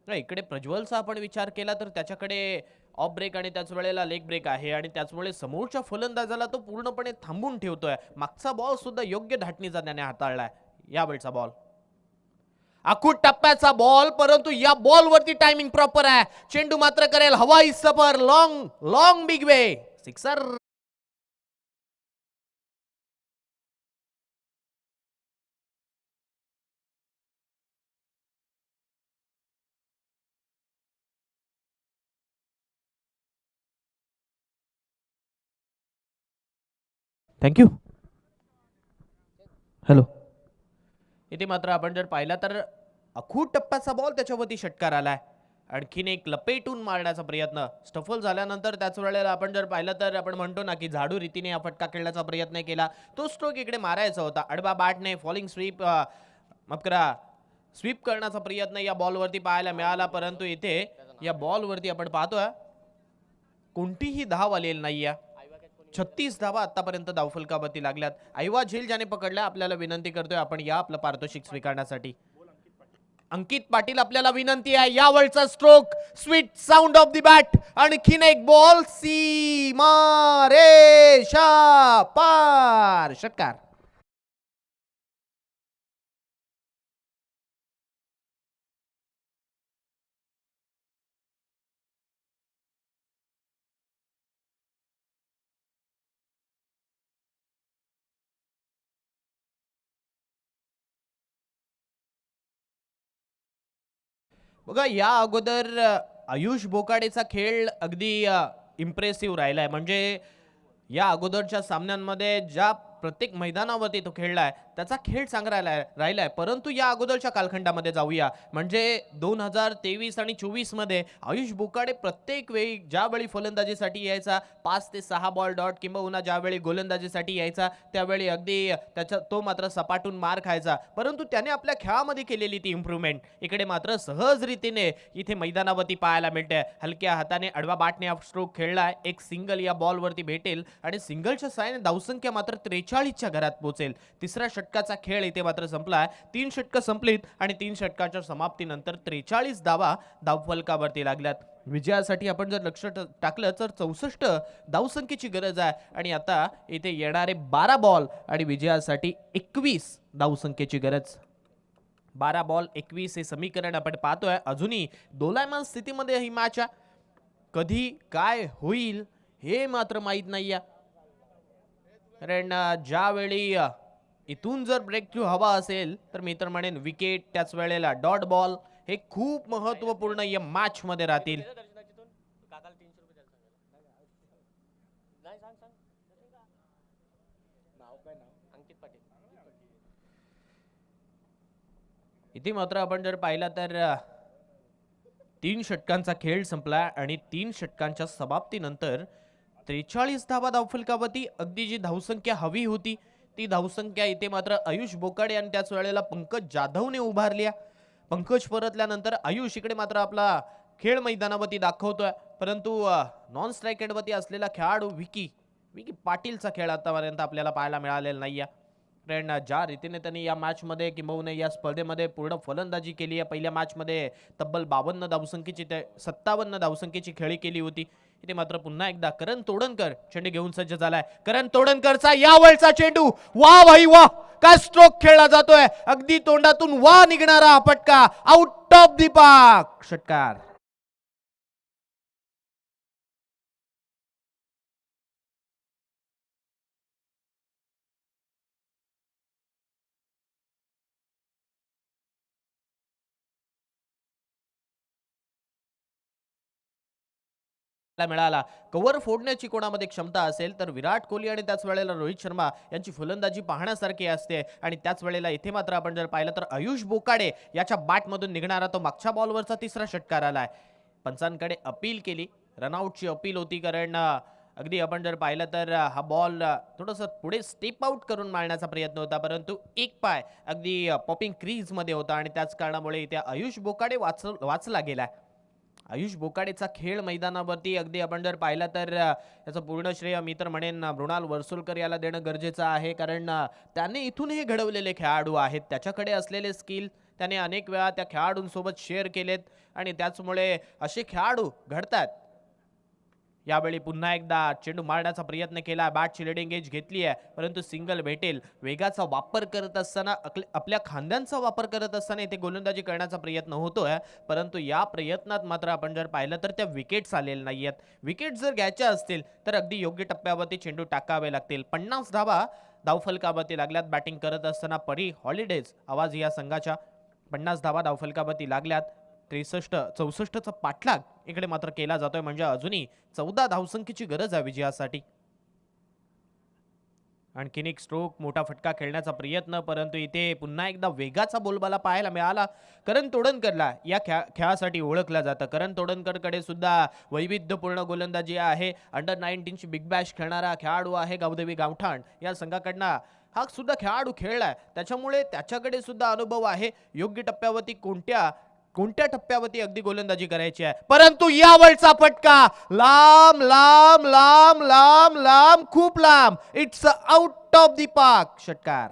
इकडे प्रज्वलचा आपण विचार केला तर त्याच्याकडे ऑफ ब्रेक आणि त्याच वेळेला लेग ब्रेक आहे आणि त्याचमुळे समोरच्या फलंदाजाला तो पूर्णपणे थांबून ठेवतोय. मागचा बॉल सुद्धा योग्य धाटणीचा त्याने हाताळलाय. यावेळचा बॉल आखूड टप्प्याचा बॉल, परंतु या बॉलवरती टायमिंग प्रॉपर आहे. चेंडू मात्र करेल हवाई सफर, long long big way sixer. Thank you. Hello. इथे मात्र आपण जर पाहिला तर अखूड टप्प्याचा बॉल त्याच्यावरती षटकार आलाय. आणखीन एक लपेटून मारण्याचा प्रयत्न स्टफल झाल्यानंतर त्याच वेळेला आपण जर पाहिलं तर आपण म्हणतो ना की झाडू रीतीने हा फटका खेळण्याचा प्रयत्न केला. तो स्ट्रोक इकडे मारायचा होता. आडवा बॅटने फॉलिंग स्वीप स्वीप करण्याचा प्रयत्न या बॉलवरती पाहायला मिळाला, परंतु इथे या बॉलवरती आपण पाहतोय कोणतीही धाव आलेली नाहीये. 36 धावा आतापर्यंत धावफलकावरती लागल्यात. ऐवा झेल ज्याने पकडल्या आपल्याला विनंती करतोय आपण या आपलं पारितोषिक स्वीकारण्यासाठी. अंकित पाटील आपल्याला विनंती आहे. यावरचा stroke sweet sound of the bat. आणखीन एक बॉल सीमा रेषा पार षटकार. बघा या अगोदर आयुष बोकाडेचा खेळ अगदी इम्प्रेसिव्ह राहिलाय. म्हणजे या अगोदरच्या सामन्यांमध्ये ज्या प्रत्येक मैदानावरती तो खेळलाय त्याचा खेळ चांगला राहिलाय. परंतु या अगोदरच्या कालखंडामध्ये जाऊया म्हणजे 2023 आणि 24 मध्ये आयुष बोकाडे प्रत्येक वेळी ज्यावेळी फलंदाजीसाठी यायचा 5 ते 6 बॉल डॉट किंवा ज्यावेळी गोलंदाजीसाठी यायचा त्यावेळी अगदी त्याचा तो मात्र सपाटून मार खायचा. परंतु त्याने आपल्या खेळामध्ये केलेली ती इम्प्रूव्हमेंट इकडे मात्र सहज रीतीने इथे मैदानावरती पाहायला मिळते. हलक्या हाताने आडवा बॅटने स्ट्रोक खेळलाय. एक सिंगल या बॉलवरती भेटेल आणि सिंगलच्या साहाय्याने धावसंख्या मात्र 43च्या घरात पोहोचेल. तिसऱ्या षटकाचा खेळ इथे मात्र संपलाय. 3 षटकं संपलीत आणि 3 षटकाच्या समाप्तीनंतर 43 धावा धावफलकावरती लागल्यात. विजयासाठी आपण जर लक्ष टाकलं तर 64 धावसंख्येची गरज आहे आणि आता इथे येणारे 12 बॉल आणि विजयासाठी 21 धावसंख्येची गरज. 12 बॉल 21 हे समीकरण आपण पाहतोय. अजूनही दोलायमान स्थितीमध्ये ही मॅच आहे. कधी काय होईल हे मात्र माहीत नाहीये. कारण ज्यावेळी इथून जर ब्रेक थ्रू हवा असेल तर मी तर म्हणेन विकेट त्याच वेळेला डॉट बॉल हे खूप महत्वपूर्ण या मॅच मध्ये राहतील. इथे मात्र आपण जर पाहिला तर 3 षटकांचा खेळ संपला आणि 3 षटकांच्या समाप्तीनंतर 43 धावा धावफलकावरती अगदी जी धावसंख्या हवी होती ती धावसंख्या इथे मात्र आयुष बोकाडे आणि त्याच वेळेला पंकज जाधवने उभारली. पंकज परतल्यानंतर आयुष इकडे मात्र आपला खेळ मैदानावरती दाखवतोय. परंतु नॉन स्ट्राईक एंडवरती असलेला खेळाडू विकी पाटीलचा खेळ आतापर्यंत आपल्याला पाहायला मिळालेला नाहीये. कारण ज्या रीतीने त्यांनी या मॅच मध्ये किंबहुना या स्पर्धेमध्ये पूर्ण फलंदाजी केली आहे. पहिल्या मॅच मध्ये तब्बल 52 धावसंख्येची 57 धावसंख्येची खेळी केली होती. इथे मात्र पुन्हा एकदा करण तोडणकर चेंडू घेऊन सज्ज झालाय. करण तोडणकरचा यावळचा चेंडू, वा भाई वा, काय स्ट्रोक खेळला जातोय. अगदी तोंडातून वा निघणारा हा फटका, आउट ऑफ दी पार्क, षटकार. मिळाला. कव्हर फोडण्याची कोणामध्ये क्षमता असेल तर विराट कोहली आणि त्याच वेळेला रोहित शर्मा यांची फलंदाजी पाहण्यासारखी असते. आणि त्याच वेळेला इथे मात्र आपण जर पाहिलं तर आयुष बोकाडे याच्या बॅटमधून निघणारा तो मागच्या बॉलवरचा तिसरा षटकार आलाय. पंचांकडे अपील केली, रनआउटची अपील होती, कारण अगदी आपण जर पाहिलं तर हा बॉल थोडंसं पुढे स्टेप आउट करून मारण्याचा प्रयत्न होता, परंतु एक पाय अगदी पॉपिंग क्रीज मध्ये होता आणि त्याच कारणामुळे इथे आयुष बोकाडे वाचला गेलाय. आयुष बोकाडेचा खेळ मैदानावरती अगदी आपण जर पाहिला तर याचं पूर्ण श्रेय मी तर म्हणेन मृणाल वर्सुलकर याला देणं गरजेचं आहे, कारण त्याने इथून हे घडवलेले खेळाडू आहेत. त्याच्याकडे असलेले स्किल त्याने अनेक वेळा त्या खेळाडूंसोबत शेअर केलेत आणि त्याचमुळे असे खेळाडू घडतात. यावेळी पुन्हा एकदा चेंडू मारण्याचा प्रयत्न केला, बॅटची लिडिंग एज घेतली आहे, परंतु सिंगल भेटेल. वेगाचा वापर करत असताना आपल्या खांद्यांचा वापर करत असताना इथे गोलंदाजी करण्याचा प्रयत्न होतोय, परंतु या प्रयत्नात मात्र आपण जर पाहिलं तर त्या विकेट्स आलेल्या नाहीयेत. विकेट जर घ्यायच्या असतील तर अगदी योग्य टप्प्यावरती चेंडू टाकावे लागतील. 50 धावा धावफलकावरती लागल्यात बॅटिंग करत असताना. परी हॉलिडेज आवाज या संघाच्या 50 धावा धावफलकावरती लागल्यात. 63-64चा पाठलाग इकडे मात्र केला जातोय, म्हणजे अजूनही 14 धावसंख्येची गरज आहे विजयासाठी. आणखीन एक स्ट्रोक, मोठा फटका खेळण्याचा प्रयत्न, परंतु इथे पुन्हा एकदा वेगाचा बोलबाला पाहायला मिळाला. करण तोडणकरला या खेळासाठी ओळखलं जातं. करण तोडणकरकडे सुद्धा वैविध्यपूर्ण गोलंदाजी आहे. अंडर 19ची बिग बॅश खेळणारा खेळाडू आहे. गावदेवी गावठाण या संघाकडनं हा सुद्धा खेळाडू खेळलाय, त्याच्यामुळे त्याच्याकडे सुद्धा अनुभव आहे. योग्य टप्प्यावरती कोणत्या टप्प्यावरती अगदी गोलंदाजी करायची आहे. परंतु यावळचा फटका लांब लांब लांब लांब लांब, खूप लांब, it's out of the park, षटकार.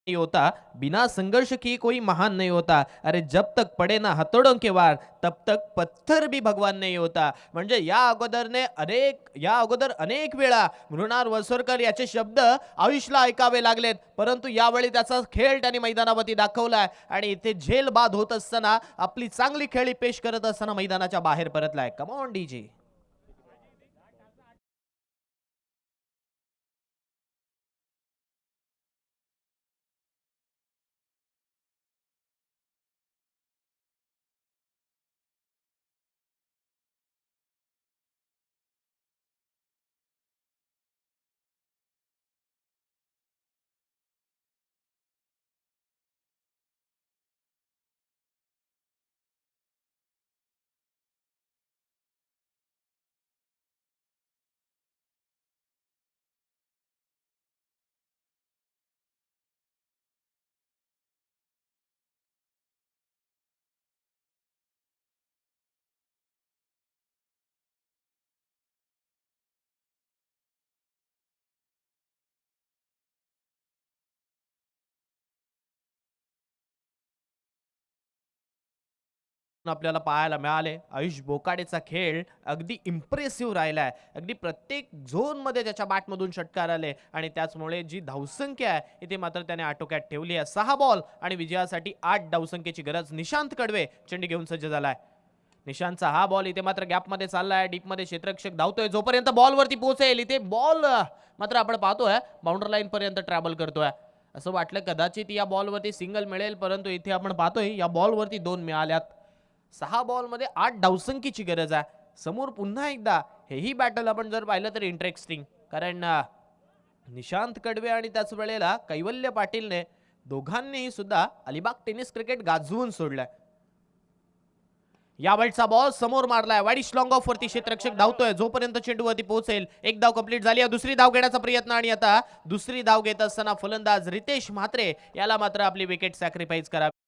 नहीं होता, बिना संघर्ष की कोई महान नहीं होता. अरे जब तक पडे ना हथौड़ों के वार तब तक पत्थर भी भगवान नहीं होता. म्हणजे या अगोदर अनेक वेळा मृणाल वर्सुलकर याचे शब्द आयुषला ऐकावे लागलेत, परंतु यावेळी त्याचा खेळ त्यांनी मैदानावरती दाखवलाय आणि इथे झेल बाद होत असताना आपली चांगली खेळी पेश करत असताना मैदानाच्या बाहेर परतलाय. Come on DJ. आपल्याला पाहायला मिळाले. आयुष बोकाडेचा खेळ अगदी इम्प्रेसिव्ह राहिलाय. अगदी प्रत्येक झोन मध्ये त्याच्या बॅटमधून षटकार आले आणि त्याचमुळे जी धावसंख्या आहे इथे मात्र त्याने आटोक्यात ठेवली आहे. 6 बॉल आणि विजयासाठी 8 धावसंख्येची गरज. निशांत कडवे चेंडू घेऊन सज्ज झालाय. निशांतचा हा बॉल इथे मात्र गॅप मध्ये चाललाय. डीप मध्ये क्षेत्ररक्षक धावतोय, जोपर्यंत बॉल वरती पोहोचेल इथे बॉल मात्र आपण पाहतोय बाउंड्री लाईन पर्यंत ट्रॅव्हल करतोय. असं वाटलं कदाचित या बॉल वरती सिंगल मिळेल, परंतु इथे आपण पाहतोय या बॉल वरती 2 मिळाल्यात. 6 बॉल मध्ये 8 धावसंख्येची गरज आहे. समोर पुन्हा एकदा हेही बॅटल आपण जर पाहिलं तर इंटरेस्टिंग, कारण निशांत कडवे आणि त्याच वेळेला कैवल्य पाटीलने दोघांनीही सुद्धा अलिबाग टेनिस क्रिकेट गाजवून सोडलाय. यावेळचा बॉल समोर मारलाय, वाईड स्लॉंग ऑफ वरती क्षेत्ररक्षक धावतोय, जोपर्यंत चेंडूवरती पोहोचेल. एक धाव कंप्लीट झाली आहे. दुसरी धाव घेण्याचा प्रयत्न आणि आता दुसरी धाव घेत असताना फलंदाज रितेश म्हात्रे याला मात्र आपली विकेट सॅक्रिफाईस करावी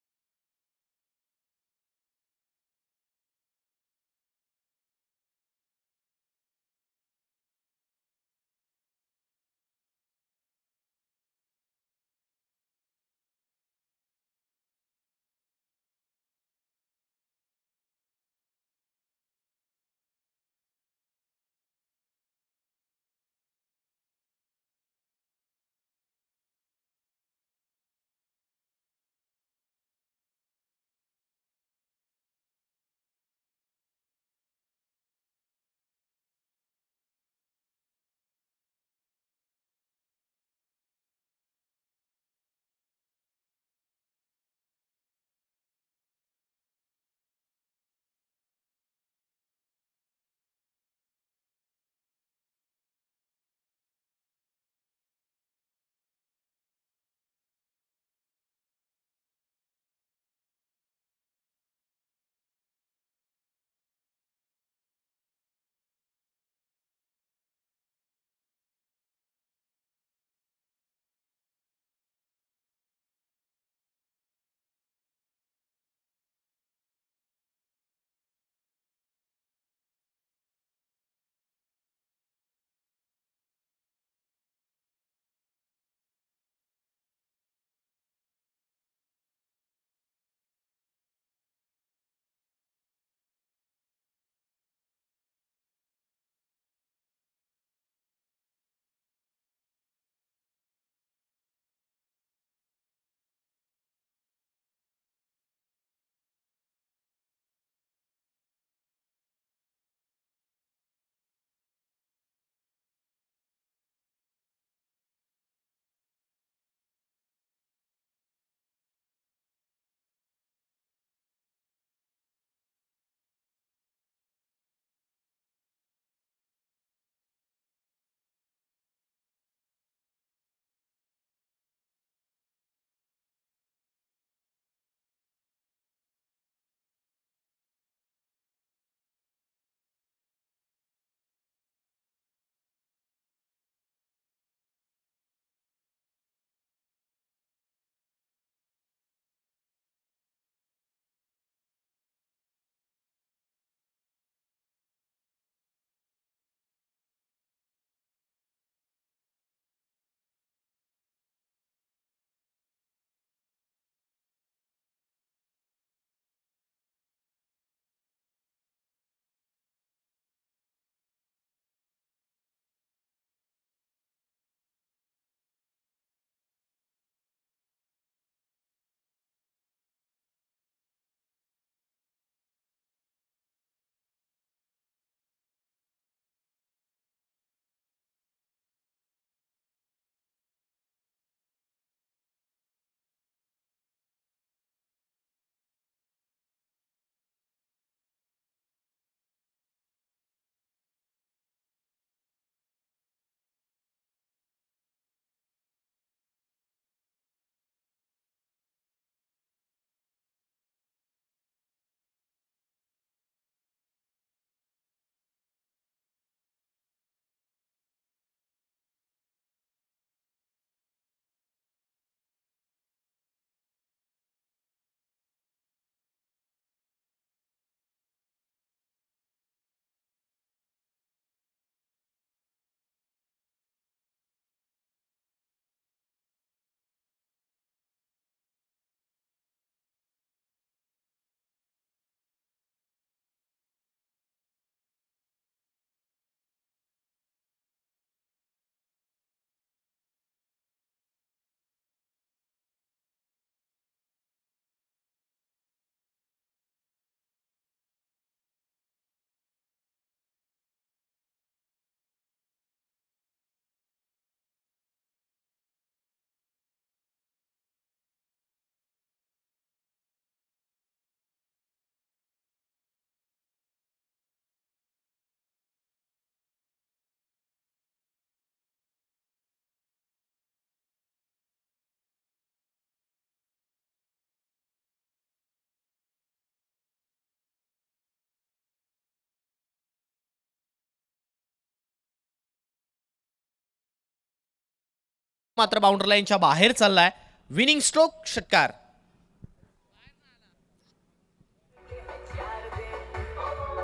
मात्र बाउंड्री लाईनच्या बाहेर चाललाय. विनिंग स्ट्रोक षटकार.